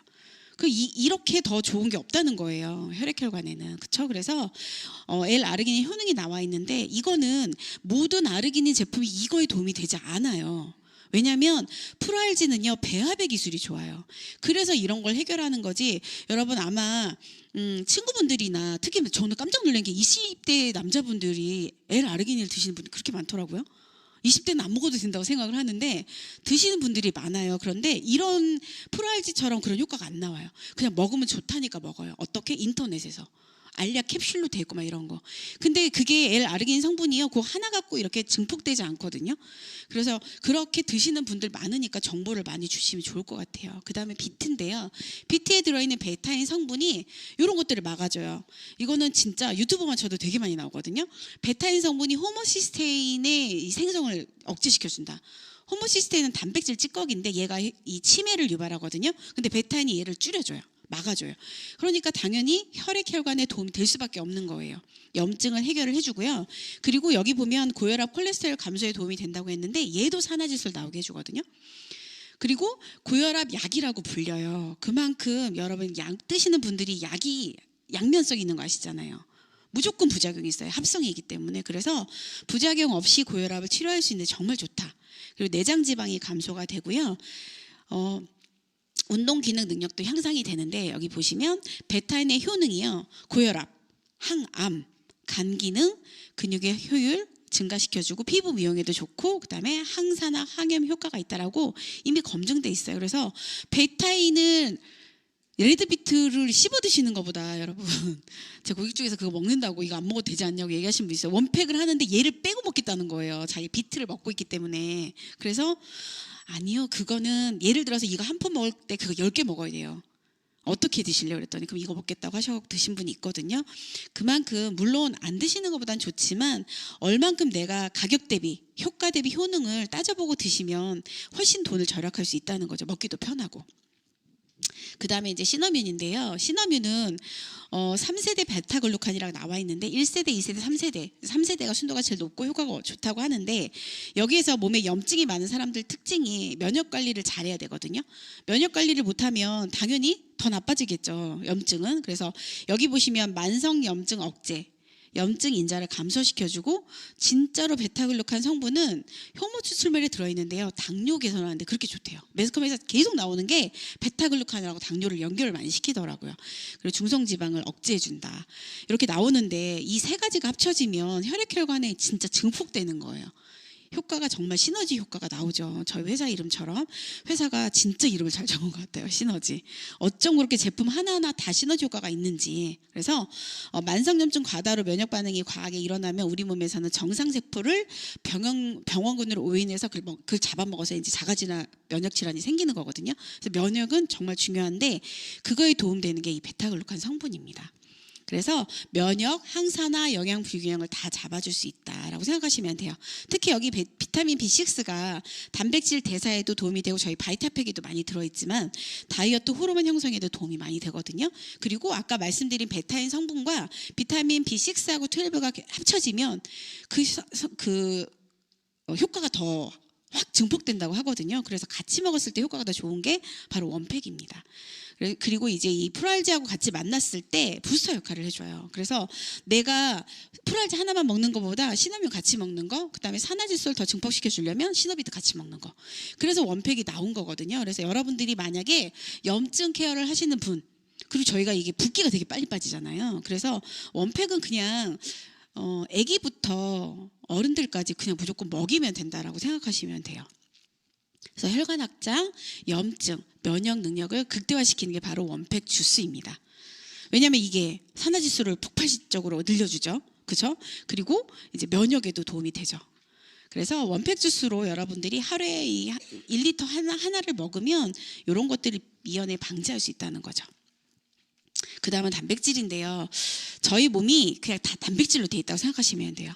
이렇게 더 좋은 게 없다는 거예요, 혈액혈관에는. 그렇죠? 그래서 L-아르기닌 효능이 나와 있는데 이거는 모든 아르기닌 제품이 이거에 도움이 되지 않아요. 왜냐하면 프랄지는요 배합의 기술이 좋아요. 그래서 이런 걸 해결하는 거지. 여러분 아마 친구분들이나 특히 저는 깜짝 놀란 게 20대 남자분들이 L-아르기닌을 드시는 분들 그렇게 많더라고요. 20대는 안 먹어도 된다고 생각을 하는데 드시는 분들이 많아요. 그런데 이런 프랄지처럼 그런 효과가 안 나와요. 그냥 먹으면 좋다니까 먹어요. 어떻게? 인터넷에서. 알약 캡슐로 돼 있고 막 이런 거. 근데 그게 L-아르기닌 성분이요. 그거 하나 갖고 이렇게 증폭되지 않거든요. 그래서 그렇게 드시는 분들 많으니까 정보를 많이 주시면 좋을 것 같아요. 그 다음에 비트인데요. 비트에 들어있는 베타인 성분이 이런 것들을 막아줘요. 이거는 진짜 유튜브만 쳐도 되게 많이 나오거든요. 베타인 성분이 호모시스테인의 생성을 억제시켜준다. 호모시스테인은 단백질 찌꺼기인데 얘가 이 치매를 유발하거든요. 근데 베타인이 얘를 줄여줘요. 막아줘요. 그러니까 당연히 혈액혈관에 도움이 될 수밖에 없는 거예요. 염증을 해결을 해주고요. 그리고 여기 보면 고혈압, 콜레스테롤 감소에 도움이 된다고 했는데 얘도 산화질소를 나오게 해주거든요. 그리고 고혈압 약이라고 불려요. 그만큼 여러분 약 드시는 분들이 약이 양면성이 있는 거 아시잖아요. 무조건 부작용이 있어요. 합성이기 때문에. 그래서 부작용 없이 고혈압을 치료할 수 있는데 정말 좋다. 그리고 내장 지방이 감소가 되고요. 운동 기능 능력도 향상이 되는데 여기 보시면 베타인의 효능이요. 고혈압, 항암, 간 기능, 근육의 효율 증가시켜주고 피부 미용에도 좋고 그다음에 항산화, 항염 효과가 있다라고 이미 검증돼 있어요. 그래서 베타인은 레드비트를 씹어 드시는 것보다 여러분 제 고객 중에서 그거 먹는다고 이거 안 먹어도 되지 않냐고 얘기하시는 분 있어요. 원팩을 하는데 얘를 빼고 먹겠다는 거예요. 자기 비트를 먹고 있기 때문에. 그래서 아니요, 그거는 예를 들어서 이거 한 푼 먹을 때 그거 10개 먹어야 돼요. 어떻게 드시려고 그랬더니 그럼 이거 먹겠다고 하셔서 드신 분이 있거든요. 그만큼 물론 안 드시는 것보단 좋지만 얼만큼 내가 가격 대비 효과 대비 효능을 따져보고 드시면 훨씬 돈을 절약할 수 있다는 거죠. 먹기도 편하고. 그 다음에 이제 시너뮴인데요. 시너뮴은 3세대 베타글루칸이라고 나와 있는데 1세대, 2세대, 3세대. 3세대가 순도가 제일 높고 효과가 좋다고 하는데 여기에서 몸에 염증이 많은 사람들 특징이 면역 관리를 잘해야 되거든요. 면역 관리를 못하면 당연히 더 나빠지겠죠. 염증은. 그래서 여기 보시면 만성 염증 억제. 염증 인자를 감소시켜주고 진짜로 베타글루칸 성분은 효모 추출물에 들어있는데요. 당뇨 개선하는데 그렇게 좋대요. 매스컴에서 계속 나오는 게 베타글루칸이라고 당뇨를 연결을 많이 시키더라고요. 그리고 중성지방을 억제해준다. 이렇게 나오는데 이 세 가지가 합쳐지면 혈액혈관에 진짜 증폭되는 거예요. 효과가 정말 시너지 효과가 나오죠. 저희 회사 이름처럼 회사가 진짜 이름을 잘 정한 것 같아요. 시너지. 어쩜 그렇게 제품 하나하나 다 시너지 효과가 있는지. 그래서 만성염증 과다로 면역 반응이 과하게 일어나면 우리 몸에서는 정상세포를 병원군으로 오인해서 그걸 잡아먹어서 이제 자가지나 면역 질환이 생기는 거거든요. 그래서 면역은 정말 중요한데 그거에 도움되는 게 이 베타글루칸 성분입니다. 그래서 면역, 항산화, 영양 불균형을 다 잡아줄 수 있다라고 생각하시면 돼요. 특히 여기 비타민 B6가 단백질 대사에도 도움이 되고 저희 바이타팩에도 많이 들어있지만 다이어트 호르몬 형성에도 도움이 많이 되거든요. 그리고 아까 말씀드린 베타인 성분과 비타민 B6하고 12가 합쳐지면 그 효과가 더 확 증폭된다고 하거든요. 그래서 같이 먹었을 때 효과가 더 좋은 게 바로 원팩입니다. 그리고 이제 이 프랄지하고 같이 만났을 때 부스터 역할을 해줘요. 그래서 내가 프랄지 하나만 먹는 것보다 시너미온 같이 먹는 거, 그다음에 산화질소를 더 증폭시켜 주려면 시너비도 같이 먹는 거. 그래서 원팩이 나온 거거든요. 그래서 여러분들이 만약에 염증 케어를 하시는 분, 그리고 저희가 이게 붓기가 되게 빨리 빠지잖아요. 그래서 원팩은 그냥 아기부터 어른들까지 그냥 무조건 먹이면 된다라고 생각하시면 돼요. 그래서 혈관 확장, 염증, 면역 능력을 극대화시키는 게 바로 원팩 주스입니다. 왜냐하면 이게 산화지수를 폭발적으로 늘려주죠. 그렇죠? 그리고 이제 면역에도 도움이 되죠. 그래서 원팩 주스로 여러분들이 하루에 이 1리터 하나를 먹으면 이런 것들을 미연에 방지할 수 있다는 거죠. 그 다음은 단백질인데요. 저희 몸이 그냥 다 단백질로 돼 있다고 생각하시면 돼요.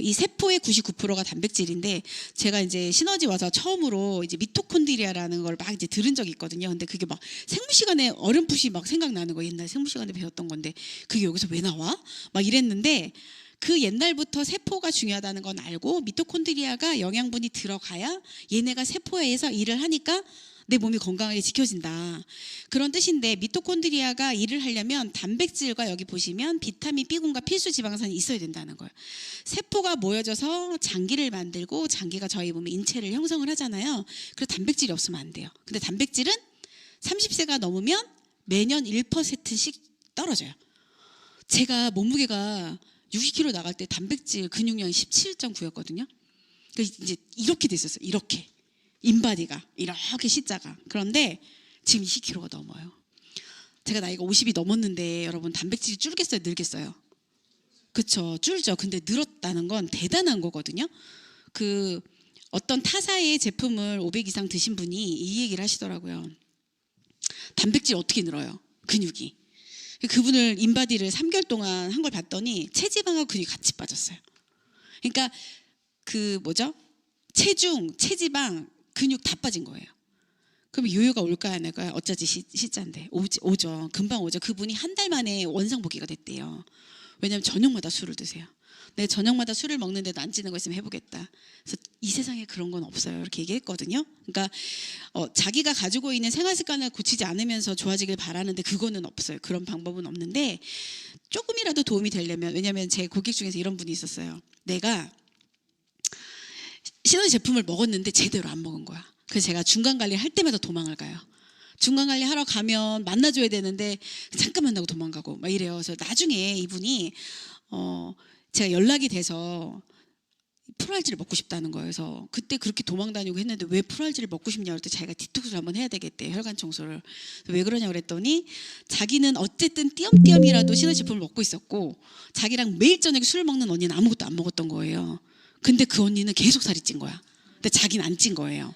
이 세포의 99%가 단백질인데 제가 이제 시너지 와서 처음으로 이제 미토콘드리아라는 걸 막 이제 들은 적이 있거든요. 근데 그게 막 생물 시간에 어렴풋이 막 생각나는 거. 옛날 생물 시간에 배웠던 건데 그게 여기서 왜 나와? 막 이랬는데 그 옛날부터 세포가 중요하다는 건 알고 미토콘드리아가 영양분이 들어가야 얘네가 세포에서 일을 하니까 내 몸이 건강하게 지켜진다. 그런 뜻인데 미토콘드리아가 일을 하려면 단백질과 여기 보시면 비타민 B군과 필수 지방산이 있어야 된다는 거예요. 세포가 모여져서 장기를 만들고 장기가 저희 몸에 인체를 형성을 하잖아요. 그래서 단백질이 없으면 안 돼요. 근데 단백질은 30세가 넘으면 매년 1%씩 떨어져요. 제가 몸무게가 60kg 나갈 때 단백질 근육량이 17.9였거든요. 그러니까 이제 이렇게 됐었어요. 이렇게. 인바디가 이렇게 C자가. 그런데 지금 20kg가 넘어요. 제가 나이가 50이 넘었는데 여러분 단백질이 줄겠어요? 늘겠어요? 그렇죠. 줄죠. 근데 늘었다는 건 대단한 거거든요. 그 어떤 타사의 제품을 500 이상 드신 분이 이 얘기를 하시더라고요. 단백질 어떻게 늘어요? 근육이. 그분을 인바디를 3개월 동안 한 걸 봤더니 체지방하고 근육이 같이 빠졌어요. 그러니까 그 뭐죠? 체중, 체지방, 근육 다 빠진 거예요. 그럼 요요가 올까요 안 올까요? 어쩌지 C자인데 오죠. 금방 오죠. 그분이 한 달 만에 원상복귀가 됐대요. 왜냐하면 저녁마다 술을 드세요. 내 저녁마다 술을 먹는데도 안 찌는 거 있으면 해보겠다. 그래서 이 세상에 그런 건 없어요. 이렇게 얘기했거든요. 그러니까 자기가 가지고 있는 생활 습관을 고치지 않으면서 좋아지길 바라는데 그거는 없어요. 그런 방법은 없는데 조금이라도 도움이 되려면, 왜냐하면 제 고객 중에서 이런 분이 있었어요. 내가 시너지 제품을 먹었는데 제대로 안 먹은 거야. 그래서 제가 중간 관리 할 때마다 도망을 가요. 중간 관리 하러 가면 만나줘야 되는데 잠깐 만나고 도망가고 막 이래요. 그래서 나중에 이분이 제가 연락이 돼서 프랄지를 먹고 싶다는 거예요. 그래서 그때 그렇게 도망다니고 했는데 왜 프랄지를 먹고 싶냐 그랬더니 자기가 디톡스를 한번 해야 되겠대요. 혈관 청소를. 왜 그러냐고 그랬더니 자기는 어쨌든 띄엄띄엄이라도 시너지 제품을 먹고 있었고 자기랑 매일 저녁에 술을 먹는 언니는 아무것도 안 먹었던 거예요. 근데 그 언니는 계속 살이 찐 거야. 근데 자기는 안 찐 거예요.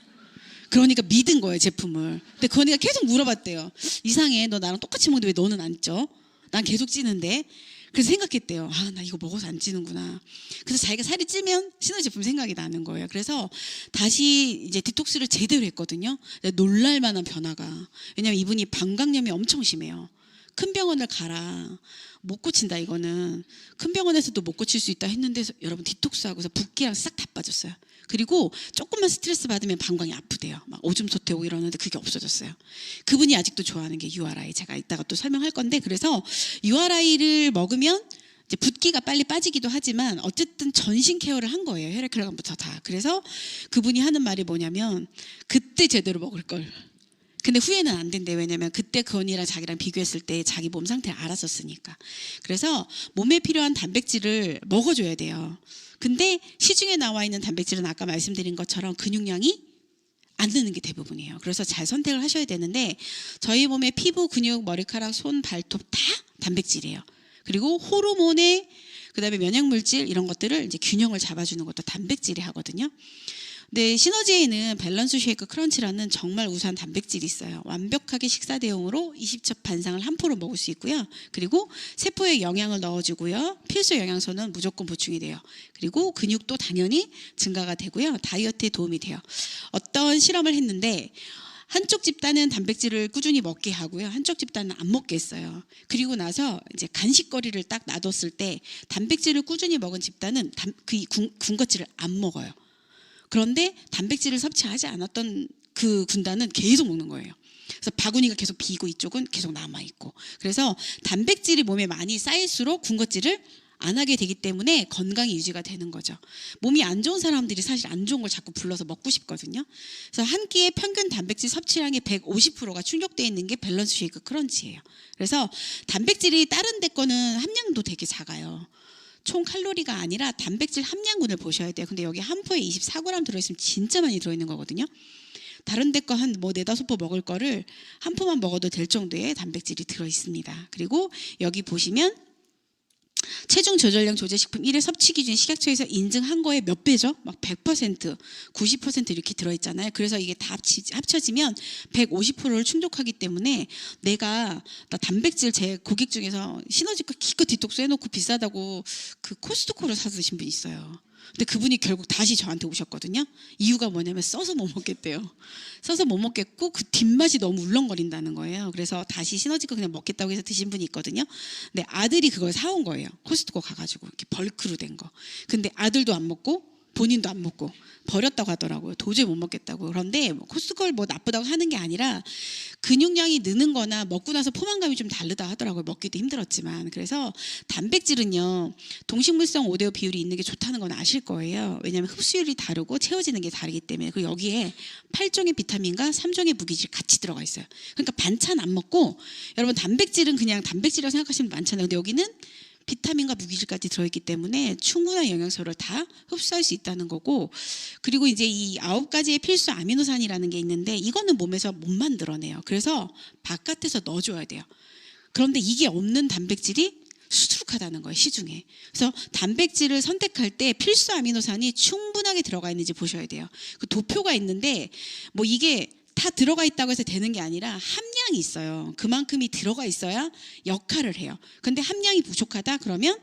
그러니까 믿은 거예요, 제품을. 근데 그 언니가 계속 물어봤대요. 이상해, 너 나랑 똑같이 먹는데 왜 너는 안 쪄? 난 계속 찌는데. 그래서 생각했대요. 아, 나 이거 먹어서 안 찌는구나. 그래서 자기가 살이 찌면 시너지 제품 생각이 나는 거예요. 그래서 다시 이제 디톡스를 제대로 했거든요. 놀랄 만한 변화가. 왜냐면 이분이 방광염이 엄청 심해요. 큰 병원을 가라. 못 고친다 이거는. 큰 병원에서도 못 고칠 수 있다 했는데 여러분 디톡스하고서 붓기랑 싹 다 빠졌어요. 그리고 조금만 스트레스 받으면 방광이 아프대요. 막 오줌 솟대고 이러는데 그게 없어졌어요. 그분이 아직도 좋아하는 게 URI. 제가 이따가 또 설명할 건데, 그래서 URI를 먹으면 이제 붓기가 빨리 빠지기도 하지만 어쨌든 전신 케어를 한 거예요. 혈액혈관부터 다. 그래서 그분이 하는 말이 뭐냐면 그때 제대로 먹을 걸. 근데 후회는 안 된대. 왜냐면 그때 그 언니랑 자기랑 비교했을 때 자기 몸 상태를 알았었으니까. 그래서 몸에 필요한 단백질을 먹어줘야 돼요. 근데 시중에 나와 있는 단백질은 아까 말씀드린 것처럼 근육량이 안 드는 게 대부분이에요. 그래서 잘 선택을 하셔야 되는데 저희 몸의 피부, 근육, 머리카락, 손, 발톱 다 단백질이에요. 그리고 호르몬에 그다음에 면역물질 이런 것들을 이제 균형을 잡아주는 것도 단백질이 하거든요. 근데 시너지에는 밸런스 쉐이크 크런치라는 정말 우수한 단백질이 있어요. 완벽하게 식사 대용으로 20첩 반상을 한 포로 먹을 수 있고요. 그리고 세포에 영양을 넣어주고요. 필수 영양소는 무조건 보충이 돼요. 그리고 근육도 당연히 증가가 되고요. 다이어트에 도움이 돼요. 어떤 실험을 했는데 한쪽 집단은 단백질을 꾸준히 먹게 하고요. 한쪽 집단은 안 먹게 했어요. 그리고 나서 이제 간식거리를 딱 놔뒀을 때 단백질을 꾸준히 먹은 집단은 그 군것질을 안 먹어요. 그런데 단백질을 섭취하지 않았던 그 군단은 계속 먹는 거예요. 그래서 바구니가 계속 비고 이쪽은 계속 남아있고. 그래서 단백질이 몸에 많이 쌓일수록 군것질을 안 하게 되기 때문에 건강이 유지가 되는 거죠. 몸이 안 좋은 사람들이 사실 안 좋은 걸 자꾸 불러서 먹고 싶거든요. 그래서 한 끼의 평균 단백질 섭취량의 150%가 충족되어 있는 게 밸런스 쉐이크 크런치예요. 그래서 단백질이 다른 데 거는 함량도 되게 작아요. 총 칼로리가 아니라 단백질 함량군을 보셔야 돼요. 근데 여기 한 포에 24g 들어있으면 진짜 많이 들어있는 거거든요. 다른 데 거 한 뭐 4-5포 먹을 거를 한 포만 먹어도 될 정도의 단백질이 들어있습니다. 그리고 여기 보시면 체중 조절량 조제식품 1회 섭취 기준 식약처에서 인증한 거에 몇 배죠? 막 100%, 90% 이렇게 들어있잖아요. 그래서 이게 다 합쳐지면 150%를 충족하기 때문에 나 단백질 제 고객 중에서 시너지과 기껏 디톡스 해놓고 비싸다고 그 코스트코를 사서 드신 분이 있어요. 근데 그분이 결국 다시 저한테 오셨거든요. 이유가 뭐냐면 써서 못 먹겠대요. 써서 못 먹겠고 그 뒷맛이 너무 울렁거린다는 거예요. 그래서 다시 시너지가 그냥 먹겠다고 해서 드신 분이 있거든요. 근데 아들이 그걸 사온 거예요. 코스트코 가가지고 이렇게 벌크로 된 거. 근데 아들도 안 먹고 본인도 안 먹고 버렸다고 하더라고요. 도저히 못 먹겠다고. 그런데 코스트코를 뭐 나쁘다고 하는 게 아니라 근육량이 느는 거나 먹고 나서 포만감이 좀 다르다 하더라고요. 먹기도 힘들었지만. 그래서 단백질은요. 동식물성 5대5 비율이 있는 게 좋다는 건 아실 거예요. 왜냐하면 흡수율이 다르고 채워지는 게 다르기 때문에. 그리고 여기에 8종의 비타민과 3종의 무기질 같이 들어가 있어요. 그러니까 반찬 안 먹고 여러분 단백질은 그냥 단백질이라고 생각하시면 많잖아요. 근데 여기는 비타민과 무기질까지 들어있기 때문에 충분한 영양소를 다 흡수할 수 있다는 거고, 그리고 이제 이 9가지의 필수 아미노산이라는 게 있는데 이거는 몸에서 못 만들어내요. 그래서 바깥에서 넣어줘야 돼요. 그런데 이게 없는 단백질이 수두룩하다는 거예요, 시중에. 그래서 단백질을 선택할 때 필수 아미노산이 충분하게 들어가 있는지 보셔야 돼요. 그 도표가 있는데 뭐 이게 다 들어가 있다고 해서 되는 게 아니라 함량이 있어요. 그만큼이 들어가 있어야 역할을 해요. 근데 함량이 부족하다 그러면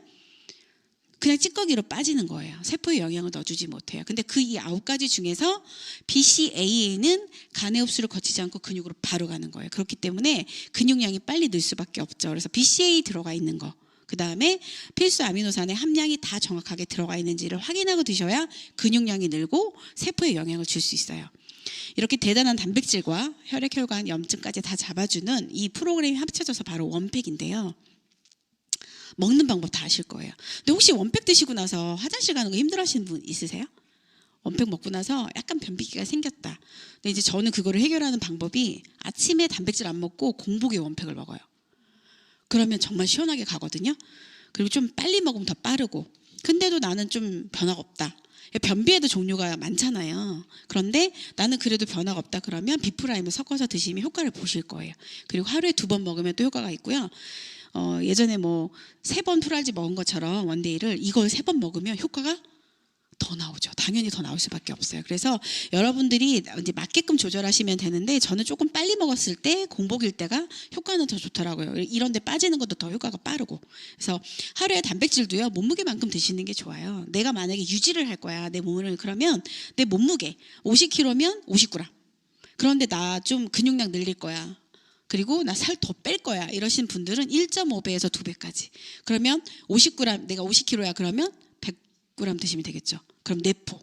그냥 찌꺼기로 빠지는 거예요. 세포에 영향을 넣어주지 못해요. 근데 그 이 9가지 중에서 BCAA는 간의 흡수를 거치지 않고 근육으로 바로 가는 거예요. 그렇기 때문에 근육량이 빨리 늘 수밖에 없죠. 그래서 BCAA 들어가 있는 거, 그 다음에 필수 아미노산의 함량이 다 정확하게 들어가 있는지를 확인하고 드셔야 근육량이 늘고 세포에 영향을 줄 수 있어요. 이렇게 대단한 단백질과 혈액, 혈관, 염증까지 다 잡아주는 이 프로그램이 합쳐져서 바로 원팩인데요. 먹는 방법 다 아실 거예요. 근데 혹시 원팩 드시고 나서 화장실 가는 거 힘들어하시는 분 있으세요? 원팩 먹고 나서 약간 변비기가 생겼다. 근데 이제 저는 그거를 해결하는 방법이 아침에 단백질 안 먹고 공복에 원팩을 먹어요. 그러면 정말 시원하게 가거든요. 그리고 좀 빨리 먹으면 더 빠르고. 근데도 나는 좀 변화가 없다. 변비에도 종류가 많잖아요. 그런데 나는 그래도 변화가 없다 그러면 비프라임을 섞어서 드시면 효과를 보실 거예요. 그리고 하루에 2번 먹으면 또 효과가 있고요. 예전에 뭐 3번 풀알지 먹은 것처럼 원데이를 이걸 3번 먹으면 효과가 더 나오죠. 당연히 더 나올 수밖에 없어요. 그래서 여러분들이 이제 맞게끔 조절하시면 되는데 저는 조금 빨리 먹었을 때 공복일 때가 효과는 더 좋더라고요. 이런 데 빠지는 것도 더 효과가 빠르고. 그래서 하루에 단백질도요. 몸무게만큼 드시는 게 좋아요. 내가 만약에 유지를 할 거야. 내 몸을. 그러면 내 몸무게 50kg면 50g. 그런데 나 좀 근육량 늘릴 거야. 그리고 나 살 더 뺄 거야. 이러신 분들은 1.5배에서 2배까지. 그러면 50g, 내가 50kg야. 그러면 100g 드시면 되겠죠. 그럼 4포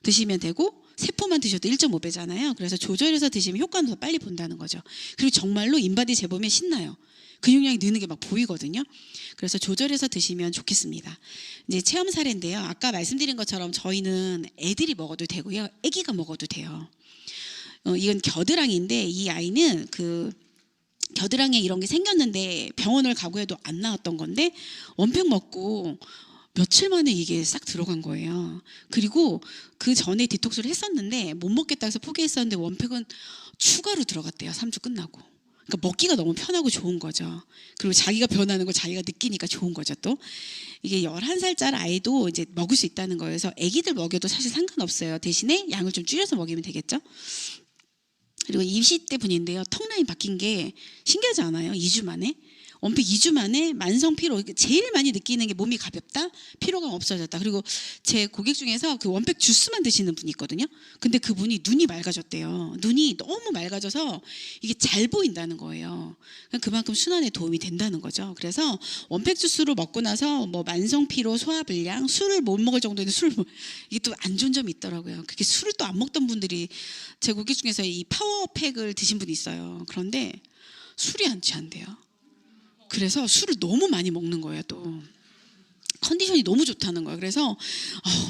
드시면 되고 3포만 드셔도 1.5배잖아요. 그래서 조절해서 드시면 효과는 더 빨리 본다는 거죠. 그리고 정말로 인바디 재보면 신나요. 근육량이 느는 게 막 보이거든요. 그래서 조절해서 드시면 좋겠습니다. 이제 체험 사례인데요. 아까 말씀드린 것처럼 저희는 애들이 먹어도 되고요. 아기가 먹어도 돼요. 이건 겨드랑이인데 이 아이는 그 겨드랑이에 이런 게 생겼는데 병원을 가고 해도 안 나왔던 건데 원팩 먹고 며칠 만에 이게 싹 들어간 거예요. 그리고 그 전에 디톡스를 했었는데 못 먹겠다 해서 포기했었는데 원팩은 추가로 들어갔대요. 3주 끝나고. 그러니까 먹기가 너무 편하고 좋은 거죠. 그리고 자기가 변하는 걸 자기가 느끼니까 좋은 거죠. 또 이게 11살짜리 아이도 이제 먹을 수 있다는 거여서 아기들 먹여도 사실 상관없어요. 대신에 양을 좀 줄여서 먹이면 되겠죠. 그리고 20대 분인데요. 턱 라인 바뀐 게 신기하지 않아요? 2주 만에. 원팩 2주 만에 만성 피로, 제일 많이 느끼는 게 몸이 가볍다, 피로감 없어졌다. 그리고 제 고객 중에서 그 원팩 주스만 드시는 분이 있거든요. 근데 그분이 눈이 맑아졌대요. 눈이 너무 맑아져서 이게 잘 보인다는 거예요. 그만큼 순환에 도움이 된다는 거죠. 그래서 원팩 주스로 먹고 나서 뭐 만성 피로, 소화불량, 술을 못 먹을 정도는 이게 또 안 좋은 점이 있더라고요. 그게 술을 또 안 먹던 분들이 제 고객 중에서 이 파워팩을 드신 분이 있어요. 그런데 술이 안 취한대요. 그래서 술을 너무 많이 먹는 거예요. 또 컨디션이 너무 좋다는 거예요. 그래서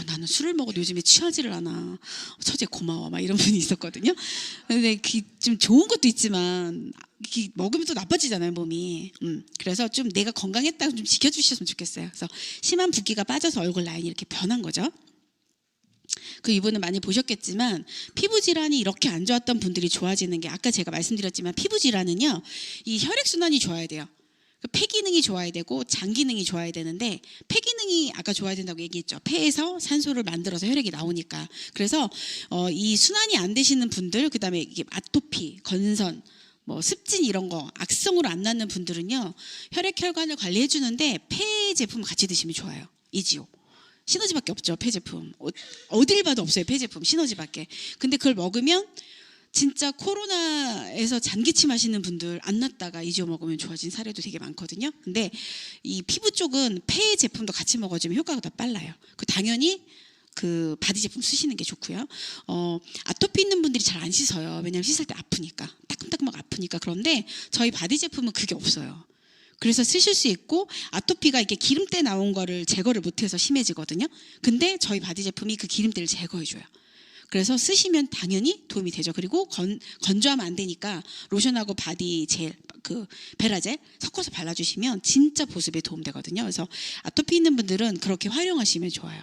나는 술을 먹어도 요즘에 취하지를 않아. 처제 고마워. 막 이런 분이 있었거든요. 근데 좀 좋은 것도 있지만 먹으면 또 나빠지잖아요, 몸이. 그래서 좀 내가 건강했다고 좀 지켜주셨으면 좋겠어요. 그래서 심한 붓기가 빠져서 얼굴 라인이 이렇게 변한 거죠. 그 이분은 많이 보셨겠지만 피부 질환이 이렇게 안 좋았던 분들이 좋아지는 게 아까 제가 말씀드렸지만 피부 질환은요, 이 혈액 순환이 좋아야 돼요. 폐 기능이 좋아야 되고 장 기능이 좋아야 되는데 폐 기능이 아까 좋아야 된다고 얘기했죠. 폐에서 산소를 만들어서 혈액이 나오니까. 그래서 이 순환이 안 되시는 분들, 그다음에 이게 아토피, 건선, 뭐 습진 이런 거 악성으로 안 낫는 분들은요, 혈액 혈관을 관리해 주는데 폐 제품 같이 드시면 좋아요. 이지오. 시너지밖에 없죠. 폐 제품. 어딜 봐도 없어요. 폐 제품 시너지밖에. 근데 그걸 먹으면 진짜 코로나에서 잔기침 하시는 분들 안 났다가 이지오 먹으면 좋아진 사례도 되게 많거든요. 근데 이 피부 쪽은 폐 제품도 같이 먹어주면 효과가 더 빨라요. 그 당연히 그 바디 제품 쓰시는 게 좋고요. 아토피 있는 분들이 잘 안 씻어요. 왜냐하면 씻을 때 아프니까, 따끔따끔하고 아프니까. 그런데 저희 바디 제품은 그게 없어요. 그래서 쓰실 수 있고, 아토피가 이게 기름때 나온 거를 제거를 못해서 심해지거든요. 근데 저희 바디 제품이 그 기름때를 제거해줘요. 그래서 쓰시면 당연히 도움이 되죠. 그리고 건조하면 안 되니까 로션하고 바디 젤, 그 베라젤 섞어서 발라주시면 진짜 보습에 도움되거든요. 그래서 아토피 있는 분들은 그렇게 활용하시면 좋아요.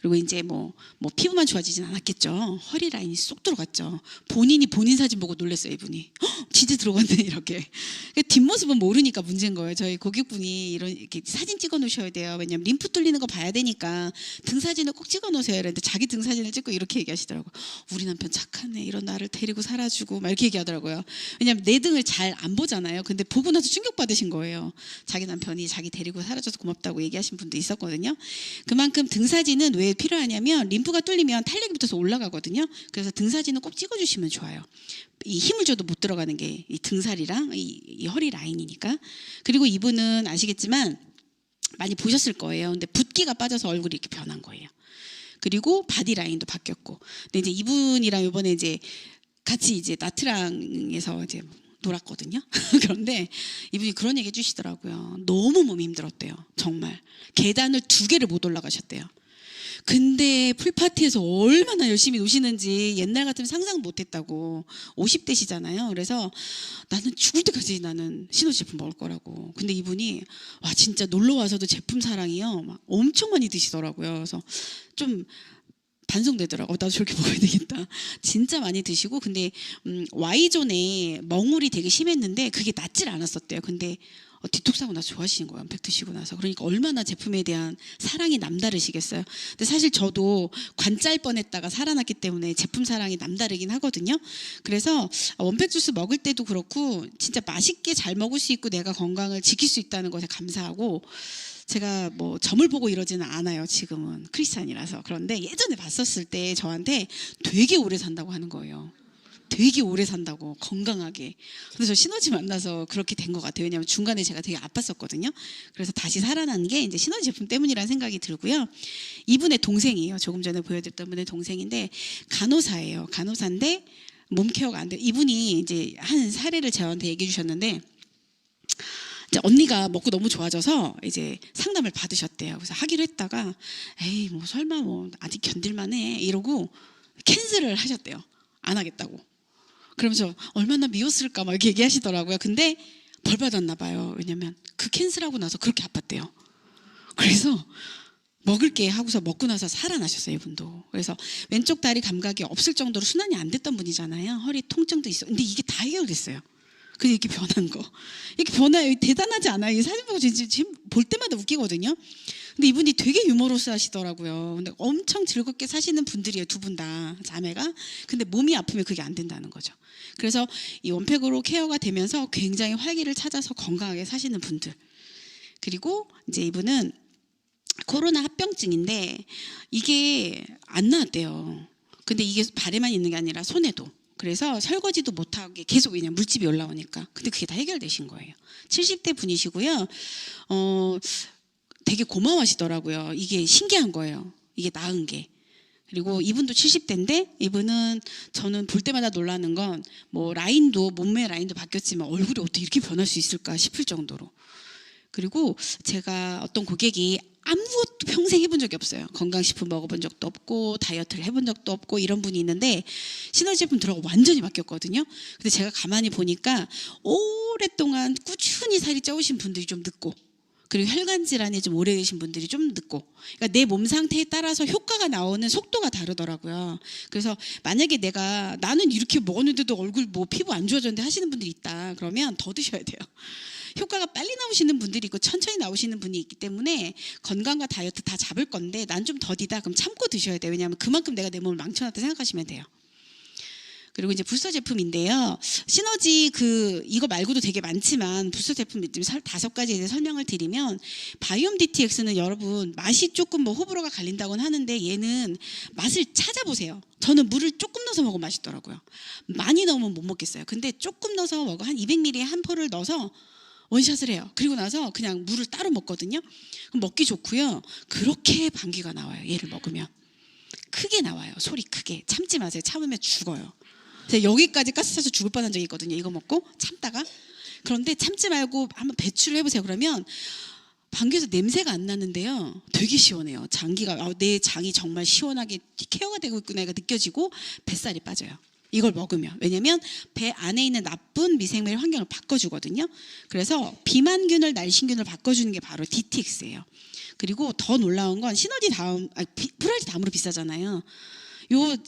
그리고 이제 뭐 피부만 좋아지진 않았겠죠. 허리 라인이 쏙 들어갔죠. 본인이 본인 사진 보고 놀랐어요, 이분이. 진짜 들어갔네, 이렇게. 뒷모습은 모르니까 문제인 거예요. 저희 고객분이 이렇게 사진 찍어 놓으셔야 돼요. 왜냐면 림프 뚫리는 거 봐야 되니까 등 사진을 꼭 찍어 놓으세요. 그런데 자기 등 사진을 찍고 이렇게 얘기하시더라고요. 우리 남편 착하네. 이런 나를 데리고 살아주고 막 이렇게 얘기하더라고요. 왜냐면 내 등을 잘 안 보잖아요. 근데 보고 나서 충격받으신 거예요. 자기 남편이 자기 데리고 살아줘서 고맙다고 얘기하신 분도 있었거든요. 그만큼 등 사진은 왜 필요하냐면 림프가 뚫리면 탄력이 붙어서 올라가거든요. 그래서 등 사진은 꼭 찍어주시면 좋아요. 이 힘을 줘도 못 들어가는 게 이 등살이랑 이 허리 라인이니까. 그리고 이분은 아시겠지만 많이 보셨을 거예요. 근데 붓기가 빠져서 얼굴이 이렇게 변한 거예요. 그리고 바디 라인도 바뀌었고. 근데 이제 이분이랑 이번에 이제 같이 이제 나트랑에서 이제 놀았거든요. 그런데 이분이 그런 얘기 해주시더라고요. 너무 몸이 힘들었대요. 정말 계단을 2개를 못 올라가셨대요. 근데 풀파티에서 얼마나 열심히 노시는지 옛날 같으면 상상 못했다고. 50대시잖아요. 그래서 나는 죽을 때까지 나는 시너지 제품 먹을 거라고. 근데 이분이 와 진짜 놀러 와서도 제품 사랑이요 막 엄청 많이 드시더라고요. 그래서 좀 반성되더라고. 나도 저렇게 먹어야 되겠다. 진짜 많이 드시고. 근데 Y존에 멍울이 되게 심했는데 그게 낫질 않았었대요. 근데 디톡스하고 나서 좋아하시는 거예요. 원팩 드시고 나서. 그러니까 얼마나 제품에 대한 사랑이 남다르시겠어요. 근데 사실 저도 관짤 뻔했다가 살아났기 때문에 제품 사랑이 남다르긴 하거든요. 그래서 원팩 주스 먹을 때도 그렇고 진짜 맛있게 잘 먹을 수 있고 내가 건강을 지킬 수 있다는 것에 감사하고, 제가 뭐 점을 보고 이러지는 않아요. 지금은 크리스찬이라서. 그런데 예전에 봤었을 때 저한테 되게 오래 산다고 하는 거예요. 되게 오래 산다고, 건강하게. 근데 저 시너지 만나서 그렇게 된 것 같아요. 왜냐하면 중간에 제가 되게 아팠었거든요. 그래서 다시 살아난 게 이제 시너지 제품 때문이라는 생각이 들고요. 이분의 동생이에요. 조금 전에 보여드렸던 분의 동생인데 간호사예요. 간호사인데 몸케어가 안 돼요. 이분이 이제 한 사례를 저한테 얘기해 주셨는데, 이제 언니가 먹고 너무 좋아져서 이제 상담을 받으셨대요. 그래서 하기로 했다가 에이 뭐 설마 뭐 아직 견딜만해 이러고 캔슬을 하셨대요. 안 하겠다고. 그러면서 얼마나 미웠을까 막 이렇게 얘기하시더라고요. 근데 벌 받았나 봐요. 왜냐면 그 캔슬하고 나서 그렇게 아팠대요. 그래서 먹을게 하고서 먹고 나서 살아나셨어요, 이분도. 그래서 왼쪽 다리 감각이 없을 정도로 순환이 안 됐던 분이잖아요. 허리 통증도 있어. 근데 이게 다 해결됐어요. 그래서 이렇게 변한 거. 이렇게 변화요. 대단하지 않아요? 이 사진 보고 지금 볼 때마다 웃기거든요. 근데 이분이 되게 유머러스 하시더라고요. 근데 엄청 즐겁게 사시는 분들이에요, 두 분 다, 자매가. 근데 몸이 아프면 그게 안 된다는 거죠. 그래서 이 원팩으로 케어가 되면서 굉장히 활기를 찾아서 건강하게 사시는 분들. 그리고 이제 이분은 코로나 합병증인데 이게 안 나았대요. 근데 이게 발에만 있는 게 아니라 손에도. 그래서 설거지도 못하게 계속 그냥 물집이 올라오니까. 근데 그게 다 해결되신 거예요. 70대 분이시고요. 되게 고마워하시더라고요. 이게 신기한 거예요. 이게 나은 게. 그리고 이분도 70대인데 이분은 저는 볼 때마다 놀라는 건 뭐 라인도 몸매 라인도 바뀌었지만 얼굴이 어떻게 이렇게 변할 수 있을까 싶을 정도로. 그리고 제가 어떤 고객이 아무것도 평생 해본 적이 없어요. 건강식품 먹어본 적도 없고 다이어트를 해본 적도 없고 이런 분이 있는데 시너지 제품 들어가고 완전히 바뀌었거든요. 근데 제가 가만히 보니까 오랫동안 꾸준히 살이 쪄오신 분들이 좀 늦고, 그리고 혈관 질환이 좀 오래되신 분들이 좀 늦고, 그러니까 내 몸 상태에 따라서 효과가 나오는 속도가 다르더라고요. 그래서 만약에 나는 이렇게 먹었는데도 얼굴 뭐 피부 안 좋아졌는데 하시는 분들이 있다 그러면 더 드셔야 돼요. 효과가 빨리 나오시는 분들이 있고 천천히 나오시는 분이 있기 때문에 건강과 다이어트 다 잡을 건데 난 좀 더디다 그럼 참고 드셔야 돼요. 왜냐하면 그만큼 내가 내 몸을 망쳐놨다 생각하시면 돼요. 그리고 이제 부스터 제품인데요. 시너지 이거 말고도 되게 많지만 부스터 제품 5가지에 대해 설명을 드리면, 바이옴 DTX는 여러분 맛이 조금 뭐 호불호가 갈린다고는 하는데 얘는 맛을 찾아보세요. 저는 물을 조금 넣어서 먹으면 맛있더라고요. 많이 넣으면 못 먹겠어요. 근데 조금 넣어서 먹어. 한 200ml에 한 포를 넣어서 원샷을 해요. 그리고 나서 그냥 물을 따로 먹거든요. 그럼 먹기 좋고요. 그렇게 방귀가 나와요. 얘를 먹으면. 크게 나와요. 소리 크게. 참지 마세요. 참으면 죽어요. 제가 여기까지 가스 차서 죽을 뻔한 적이 있거든요. 이거 먹고 참다가. 그런데 참지 말고 한번 배출을 해보세요. 그러면 방귀에서 냄새가 안 나는데요. 되게 시원해요. 내 장이 정말 시원하게 케어가 되고 있구나가 느껴지고 뱃살이 빠져요. 이걸 먹으면. 왜냐면 배 안에 있는 나쁜 미생물 환경을 바꿔주거든요. 그래서 비만균을 날씬균을 바꿔주는 게 바로 DTX예요. 그리고 더 놀라운 건 시너지 프라이즈 다음으로 비싸잖아요.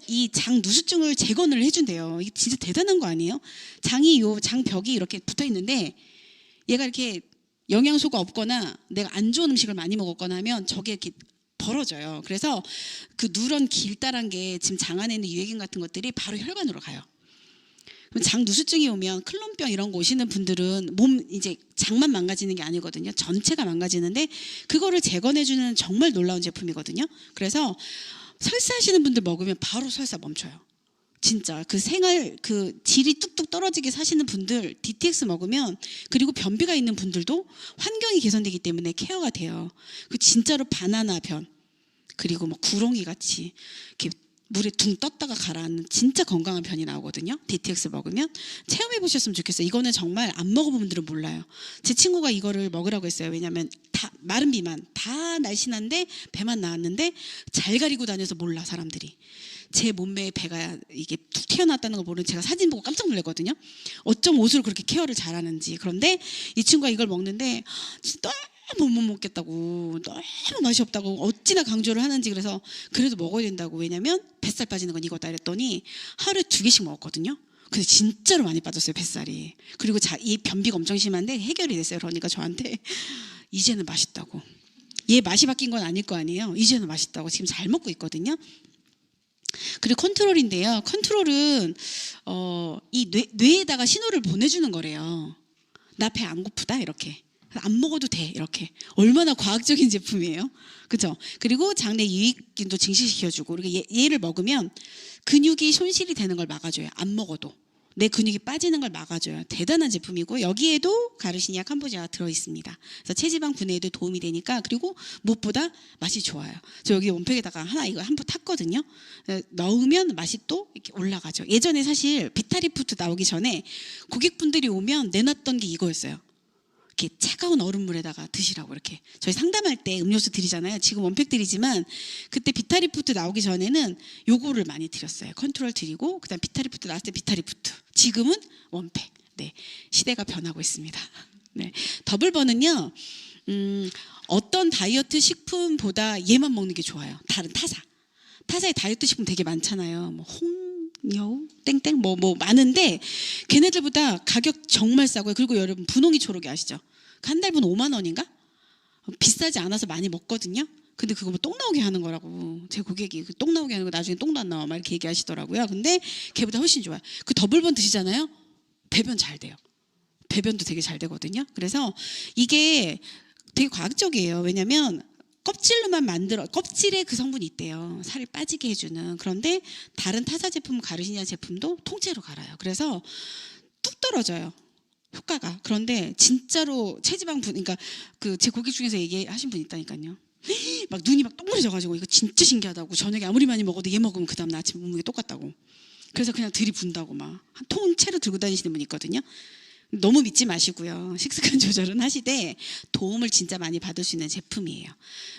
이 장 누수증을 재건을 해준대요. 이게 진짜 대단한 거 아니에요? 장벽이 이렇게 붙어 있는데 얘가 이렇게 영양소가 없거나 내가 안 좋은 음식을 많이 먹었거나 하면 저게 이렇게 벌어져요. 그래서 그 누런 길다란 게 지금 장 안에 있는 유해균 같은 것들이 바로 혈관으로 가요. 그럼 장 누수증이 오면 클론병 이런 거 오시는 분들은 몸 이제 장만 망가지는 게 아니거든요. 전체가 망가지는데 그거를 재건해주는 정말 놀라운 제품이거든요. 그래서 설사하시는 분들 먹으면 바로 설사 멈춰요. 진짜 질이 뚝뚝 떨어지게 사시는 분들 DTX 먹으면, 그리고 변비가 있는 분들도 환경이 개선되기 때문에 케어가 돼요. 그 진짜로 바나나 변, 그리고 뭐 구렁이 같이 이렇게 물에 둥 떴다가 가라앉는 진짜 건강한 변이 나오거든요. DTX 먹으면 체험해 보셨으면 좋겠어요. 이거는 정말 안 먹어본 분들은 몰라요. 제 친구가 이거를 먹으라고 했어요. 왜냐하면 다 마른 비만, 다 날씬한데 배만 나왔는데 잘 가리고 다녀서 몰라 사람들이. 제 몸매에 배가 이게 툭 튀어나왔다는 걸 모르는 제가 사진 보고 깜짝 놀랐거든요. 어쩜 옷을 그렇게 케어를 잘하는지. 그런데 이 친구가 이걸 먹는데 진짜 너무 못 먹겠다고, 너무 맛이 없다고 어찌나 강조를 하는지. 그래서 그래도 먹어야 된다고. 왜냐면 뱃살 빠지는 건 이거다 이랬더니 하루에 2개씩 먹었거든요. 근데 진짜로 많이 빠졌어요, 뱃살이. 그리고 이 변비가 엄청 심한데 해결이 됐어요. 그러니까 저한테 이제는 맛있다고. 얘 맛이 바뀐 건 아닐 거 아니에요. 이제는 맛있다고 지금 잘 먹고 있거든요. 그리고 컨트롤인데요. 컨트롤은 이 뇌에다가 신호를 보내주는 거래요. 나 배 안 고프다 이렇게. 안 먹어도 돼 이렇게. 얼마나 과학적인 제품이에요. 그죠? 그리고 장내 유익균도 증식시켜주고, 그리고 얘를 먹으면 근육이 손실이 되는 걸 막아줘요. 안 먹어도 내 근육이 빠지는 걸 막아줘요. 대단한 제품이고, 여기에도 가르시니아 캄보지아가 들어있습니다. 그래서 체지방 분해에도 도움이 되니까. 그리고 무엇보다 맛이 좋아요. 저 여기 원팩에다가 이거 한 포 탔거든요. 넣으면 맛이 또 이렇게 올라가죠. 예전에 사실 비타리푸드 나오기 전에 고객분들이 오면 내놨던 게 이거였어요. 이렇게 차가운 얼음물에다가 드시라고 이렇게. 저희 상담할 때 음료수 드리잖아요. 지금 원팩 드리지만 그때 비타리푸트 나오기 전에는 요거를 많이 드렸어요. 컨트롤 드리고 그다음 비타리푸트 나왔을 때 비타리푸트. 지금은 원팩. 네, 시대가 변하고 있습니다. 네, 더블번은요. 어떤 다이어트 식품보다 얘만 먹는 게 좋아요. 다른 타사의 다이어트 식품 되게 많잖아요. 뭐 홍여우 땡땡 뭐 많은데 걔네들보다 가격 정말 싸고요. 그리고 여러분 분홍이 초록이 아시죠? 한 달분 5만 원인가? 비싸지 않아서 많이 먹거든요. 근데 그거 뭐 똥 나오게 하는 거라고. 제 고객이 그 똥 나오게 하는 거 나중에 똥도 안 나와 막 이렇게 얘기하시더라고요. 근데 걔보다 훨씬 좋아요. 그 더블번 드시잖아요. 배변 잘 돼요. 배변도 되게 잘 되거든요. 그래서 이게 되게 과학적이에요. 왜냐하면 껍질로만 껍질에 그 성분이 있대요. 살을 빠지게 해주는. 그런데 다른 타사 제품, 가르시니아 제품도 통째로 갈아요. 그래서 뚝 떨어져요. 효과가. 그런데 진짜로 그러니까 그 제 고객 중에서 얘기하신 분 있다니까요. 막 눈이 막 동그래져가지고 이거 진짜 신기하다고. 저녁에 아무리 많이 먹어도 얘 먹으면 그 다음날 아침 몸무게 똑같다고. 그래서 그냥 들이분다고 막 한 통째로 들고 다니시는 분 있거든요. 너무 믿지 마시고요. 식습관 조절은 하시되 도움을 진짜 많이 받을 수 있는 제품이에요.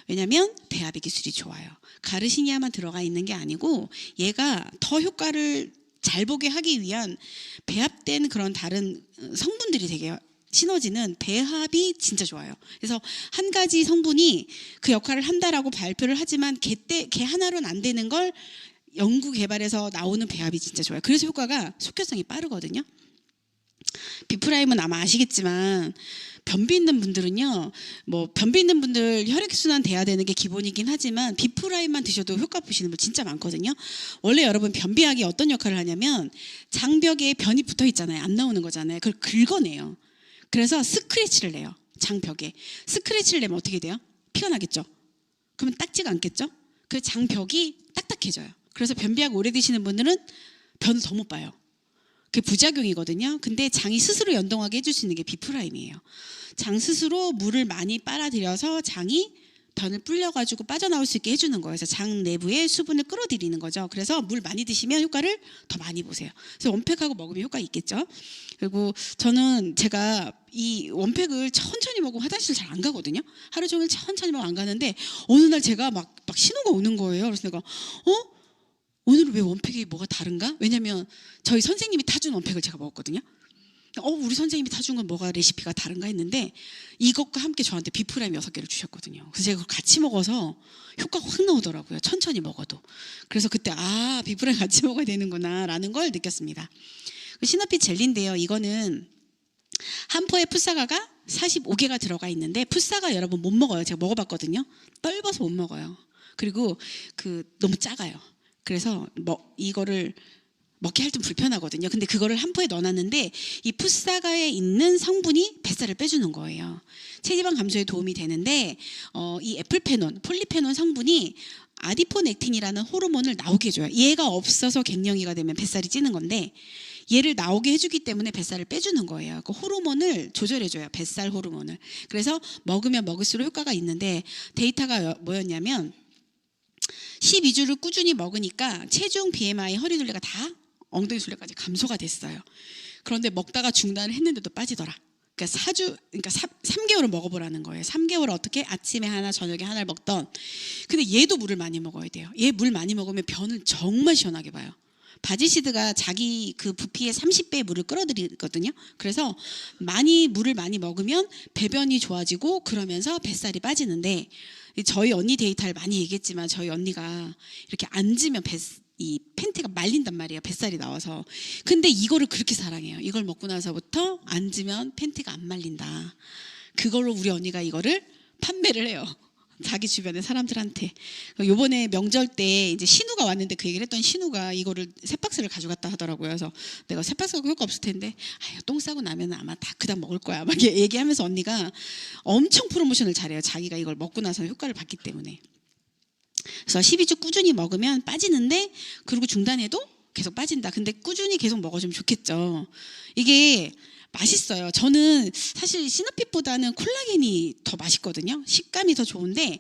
왜냐하면 배합의 기술이 좋아요. 가르시니아만 들어가 있는 게 아니고 얘가 더 효과를 잘 보게 하기 위한 배합된 그런 다른 성분들이 되게 시너지는 배합이 진짜 좋아요. 그래서 한 가지 성분이 그 역할을 한다라고 발표를 하지만 걔 하나로는 안 되는 걸 연구 개발해서 나오는 배합이 진짜 좋아요. 그래서 효과가 속효성이 빠르거든요. 비프라임은 아마 아시겠지만 변비 있는 분들은요, 뭐 변비 있는 분들 혈액순환 돼야 되는 게 기본이긴 하지만 비프라임만 드셔도 효과 보시는 분 진짜 많거든요. 원래 여러분 변비약이 어떤 역할을 하냐면 장벽에 변이 붙어 있잖아요. 안 나오는 거잖아요. 그걸 긁어내요. 그래서 스크래치를 내요. 장벽에 스크래치를 내면 어떻게 돼요? 피가 나겠죠. 그러면 닦지가 않겠죠. 그 장벽이 딱딱해져요. 그래서 변비약 오래 드시는 분들은 변을 더 못 봐요. 그게 부작용이거든요. 근데 장이 스스로 연동하게 해줄 수 있는 게 비프라임이에요. 장 스스로 물을 많이 빨아들여서 장이 변을 불려가지고 빠져나올 수 있게 해주는 거예요. 그래서 장 내부에 수분을 끌어들이는 거죠. 그래서 물 많이 드시면 효과를 더 많이 보세요. 그래서 원팩하고 먹으면 효과 있겠죠. 그리고 저는 제가 이 원팩을 천천히 먹으면 화장실 잘 안 가거든요. 하루 종일 천천히 먹으면 안 가는데 어느 날 제가 막 신호가 오는 거예요. 그래서 내가 오늘은 왜 원팩이 뭐가 다른가? 왜냐면 저희 선생님이 타준 원팩을 제가 먹었거든요. 우리 선생님이 타준 건 뭐가 레시피가 다른가 했는데 이것과 함께 저한테 비프라임 6개를 주셨거든요. 그래서 제가 그걸 같이 먹어서 효과가 확 나오더라고요. 천천히 먹어도. 그래서 그때 비프라임 같이 먹어야 되는구나 라는 걸 느꼈습니다. 시너핏 젤리인데요. 이거는 한 포에 풋사과가 45개가 들어가 있는데 풋사과 여러분 못 먹어요. 제가 먹어봤거든요. 떫어서 못 먹어요. 그리고 너무 작아요. 그래서 이거를 먹기 할 좀 불편하거든요. 근데 그거를 한 포에 넣어놨는데 이 풋사과에 있는 성분이 뱃살을 빼주는 거예요. 체지방 감소에 도움이 되는데 이 폴리페논 성분이 아디포넥틴이라는 호르몬을 나오게 해줘요. 얘가 없어서 갱년기가 되면 뱃살이 찌는 건데 얘를 나오게 해주기 때문에 뱃살을 빼주는 거예요. 그 호르몬을 조절해줘요. 뱃살 호르몬을. 그래서 먹으면 먹을수록 효과가 있는데 데이터가 뭐였냐면 12주를 꾸준히 먹으니까 체중, BMI, 허리둘레가 다 엉덩이 순례까지 감소가 됐어요. 그런데 먹다가 중단을 했는데도 빠지더라. 그러니까 3개월을 먹어보라는 거예요. 3개월 어떻게 아침에 하나 저녁에 하나를 먹던. 근데 얘도 물을 많이 먹어야 돼요. 얘 물 많이 먹으면 변을 정말 시원하게 봐요. 바지시드가 자기 그 부피의 30배의 물을 끌어들이거든요. 그래서 물을 많이 먹으면 배변이 좋아지고 그러면서 뱃살이 빠지는데 저희 언니 데이터를 많이 얘기했지만 저희 언니가 이렇게 앉으면 이 팬티가 말린단 말이에요. 뱃살이 나와서. 근데 이거를 그렇게 사랑해요. 이걸 먹고 나서부터 앉으면 팬티가 안 말린다. 그걸로 우리 언니가 이거를 판매를 해요. 자기 주변의 사람들한테. 요번에 명절 때 이제 신우가 왔는데 그 얘기를 했더니 신우가 이거를 3박스를 가져갔다 하더라고요. 그래서 내가 3박스가 효과 없을 텐데 똥 싸고 나면 아마 다 그다음 먹을 거야 막 얘기하면서 언니가 엄청 프로모션을 잘해요. 자기가 이걸 먹고 나서 효과를 봤기 때문에. 그래서 12주 꾸준히 먹으면 빠지는데 그리고 중단해도 계속 빠진다. 근데 꾸준히 계속 먹어주면 좋겠죠. 이게 맛있어요. 저는 사실 시너핏보다는 콜라겐이 더 맛있거든요. 식감이 더 좋은데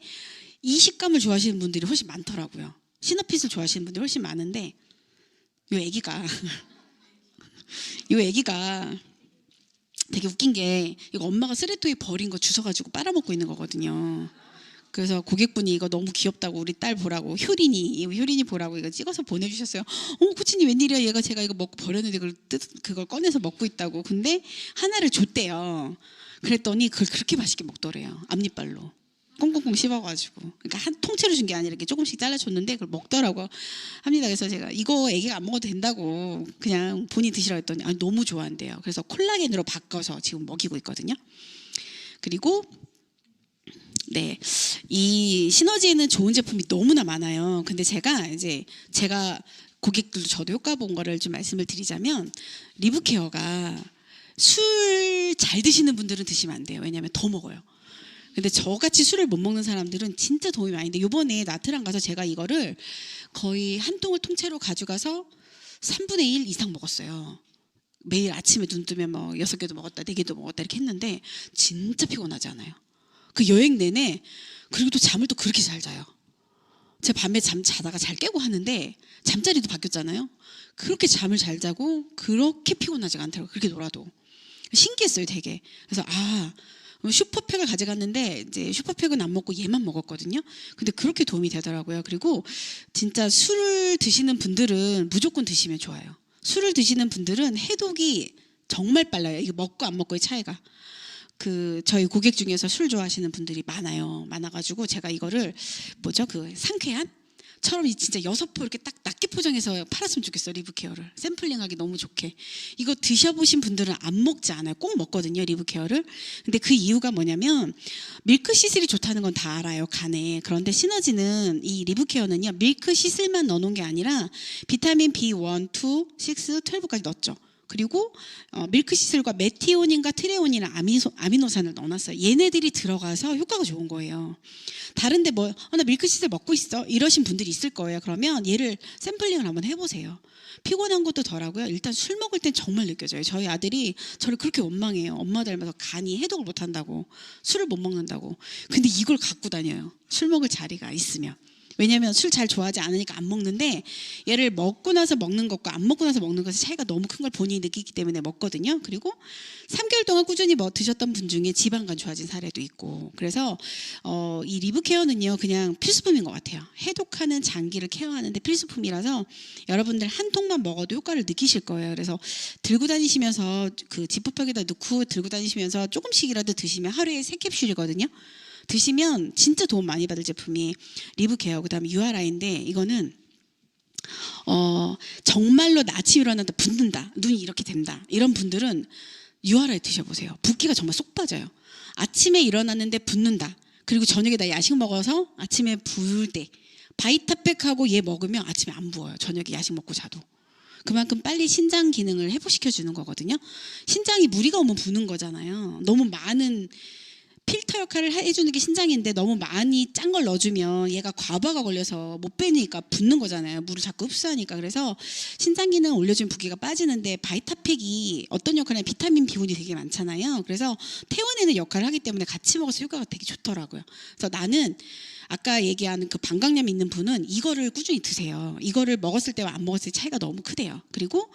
이 식감을 좋아하시는 분들이 훨씬 많더라고요. 시너핏을 좋아하시는 분들이 훨씬 많은데 요 애기가 되게 웃긴 게 이거 엄마가 쓰레기통에 버린 거 주워가지고 빨아먹고 있는 거거든요. 그래서 고객분이 이거 너무 귀엽다고 우리 딸 보라고 효린이 보라고 이거 찍어서 보내주셨어요. 코치님 웬일이야, 얘가 제가 이거 먹고 버렸는데 그걸 꺼내서 먹고 있다고. 근데 하나를 줬대요. 그랬더니 그걸 그렇게 맛있게 먹더래요. 앞니빨로 꽁꽁꽁 씹어가지고. 그러니까 한 통째로 준 게 아니라 이렇게 조금씩 잘라줬는데 그걸 먹더라고 합니다. 그래서 제가 이거 애기가 안 먹어도 된다고 그냥 본인이 드시라고 했더니 아니, 너무 좋아한대요. 그래서 콜라겐으로 바꿔서 지금 먹이고 있거든요. 그리고 네, 이 시너지에는 좋은 제품이 너무나 많아요. 근데 제가 고객들도 저도 효과 본 거를 좀 말씀을 드리자면, 리브케어가 술 잘 드시는 분들은 드시면 안 돼요. 왜냐하면 더 먹어요. 근데 저같이 술을 못 먹는 사람들은 진짜 도움이 많이 돼요. 이번에 나트랑 가서 제가 이거를 거의 한 통을 통째로 가져가서 3분의 1 이상 먹었어요. 매일 아침에 눈 뜨면 뭐 6개도 먹었다 4개도 먹었다 이렇게 했는데 진짜 피곤하지 않아요. 그 여행 내내. 그리고 또 잠을 또 그렇게 잘 자요. 제가 밤에 잠 자다가 잘 깨고 하는데 잠자리도 바뀌었잖아요. 그렇게 잠을 잘 자고 그렇게 피곤하지가 않더라고요. 그렇게 놀아도. 신기했어요, 되게. 그래서 슈퍼팩을 가져갔는데 이제 슈퍼팩은 안 먹고 얘만 먹었거든요. 근데 그렇게 도움이 되더라고요. 그리고 진짜 술을 드시는 분들은 무조건 드시면 좋아요. 술을 드시는 분들은 해독이 정말 빨라요. 이게 먹고 안 먹고의 차이가. 저희 고객 중에서 술 좋아하시는 분들이 많아가지고 제가 이거를 상쾌한처럼 진짜 6포 이렇게 딱 낱개 포장해서 팔았으면 좋겠어요. 리브케어를 샘플링하기 너무 좋게. 이거 드셔보신 분들은 안 먹지 않아요. 꼭 먹거든요, 리브케어를. 근데 그 이유가 뭐냐면 밀크 시슬이 좋다는 건 다 알아요, 간에. 그런데 시너지는 이 리브케어는요, 밀크 시슬만 넣어놓은 게 아니라 비타민 B1, 2, 6, 12까지 넣었죠. 그리고 밀크시슬과 메티오닌과 트레오닌이나 아미노산을 넣어놨어요. 얘네들이 들어가서 효과가 좋은 거예요. 다른데 나 밀크시슬 먹고 있어 이러신 분들이 있을 거예요. 그러면 얘를 샘플링을 한번 해보세요. 피곤한 것도 덜하고요. 일단 술 먹을 땐 정말 느껴져요. 저희 아들이 저를 그렇게 원망해요. 엄마 닮아서 간이 해독을 못한다고, 술을 못 먹는다고. 근데 이걸 갖고 다녀요. 술 먹을 자리가 있으면. 왜냐하면 술 잘 좋아하지 않으니까 안 먹는데, 얘를 먹고 나서 먹는 것과 안 먹고 나서 먹는 것의 차이가 너무 큰 걸 본인이 느끼기 때문에 먹거든요. 그리고 3개월 동안 꾸준히 드셨던 분 중에 지방간 좋아진 사례도 있고. 그래서 이 리브케어는요, 그냥 필수품인 것 같아요. 해독하는 장기를 케어하는데 필수품이라서 여러분들 한 통만 먹어도 효과를 느끼실 거예요. 그래서 들고 다니시면서 그 지퍼백에다 넣고 들고 다니시면서 조금씩이라도 드시면, 하루에 3캡슐이거든요. 드시면 진짜 도움 많이 받을 제품이 리브케어, 그다음에 유아라인데, 이거는 정말로 나 아침에 일어나다 붓는다, 눈이 이렇게 된다, 이런 분들은 유아라인 드셔보세요. 붓기가 정말 쏙 빠져요. 아침에 일어났는데 붓는다, 그리고 저녁에 나 야식 먹어서 아침에 부을 때 바이타팩하고 얘 먹으면 아침에 안 부어요. 저녁에 야식 먹고 자도. 그만큼 빨리 신장 기능을 회복시켜주는 거거든요. 신장이 무리가 오면 부는 거잖아요. 너무 많은 필터 역할을 해주는 게 신장인데 너무 많이 짠 걸 넣어주면 얘가 과부하가 걸려서 못 빼니까 붓는 거잖아요. 물을 자꾸 흡수하니까. 그래서 신장 기능 올려주면 붓기가 빠지는데, 바이타팩이 어떤 역할이냐면 비타민 B군이 되게 많잖아요. 그래서 태워내는 역할을 하기 때문에 같이 먹어서 효과가 되게 좋더라고요. 그래서 나는 아까 얘기하는 그 방광염 있는 분은 이거를 꾸준히 드세요. 이거를 먹었을 때와 안 먹었을 때 차이가 너무 크대요. 그리고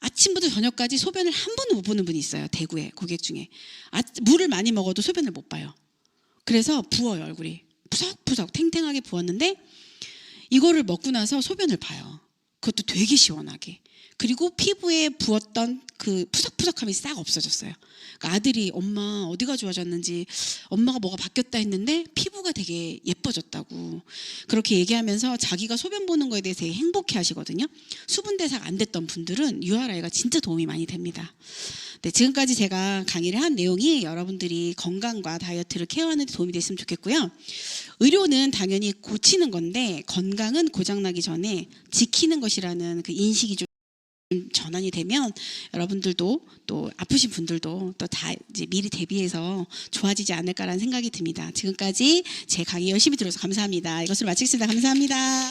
아침부터 저녁까지 소변을 한 번도 못 보는 분이 있어요. 대구에 고객 중에. 물을 많이 먹어도 소변을 못 봐요. 그래서 부어요, 얼굴이. 푸석푸석 탱탱하게 부었는데 이거를 먹고 나서 소변을 봐요. 그것도 되게 시원하게. 그리고 피부에 부었던 그 푸석푸석함이 싹 없어졌어요. 그러니까 아들이 엄마 어디가 좋아졌는지, 엄마가 뭐가 바뀌었다 했는데 피부가 되게 예뻐졌다고 그렇게 얘기하면서 자기가 소변 보는 거에 대해서 되게 행복해 하시거든요. 수분 대사가 안 됐던 분들은 유아라이가 진짜 도움이 많이 됩니다. 네, 지금까지 제가 강의를 한 내용이 여러분들이 건강과 다이어트를 케어하는 데 도움이 됐으면 좋겠고요. 의료는 당연히 고치는 건데, 건강은 고장나기 전에 지키는 것이라는 그 인식이 좀 전환이 되면 여러분들도, 또 아프신 분들도 또 다 이제 미리 대비해서 좋아지지 않을까라는 생각이 듭니다. 지금까지 제 강의 열심히 들어서 감사합니다. 이것으로 마치겠습니다. 감사합니다.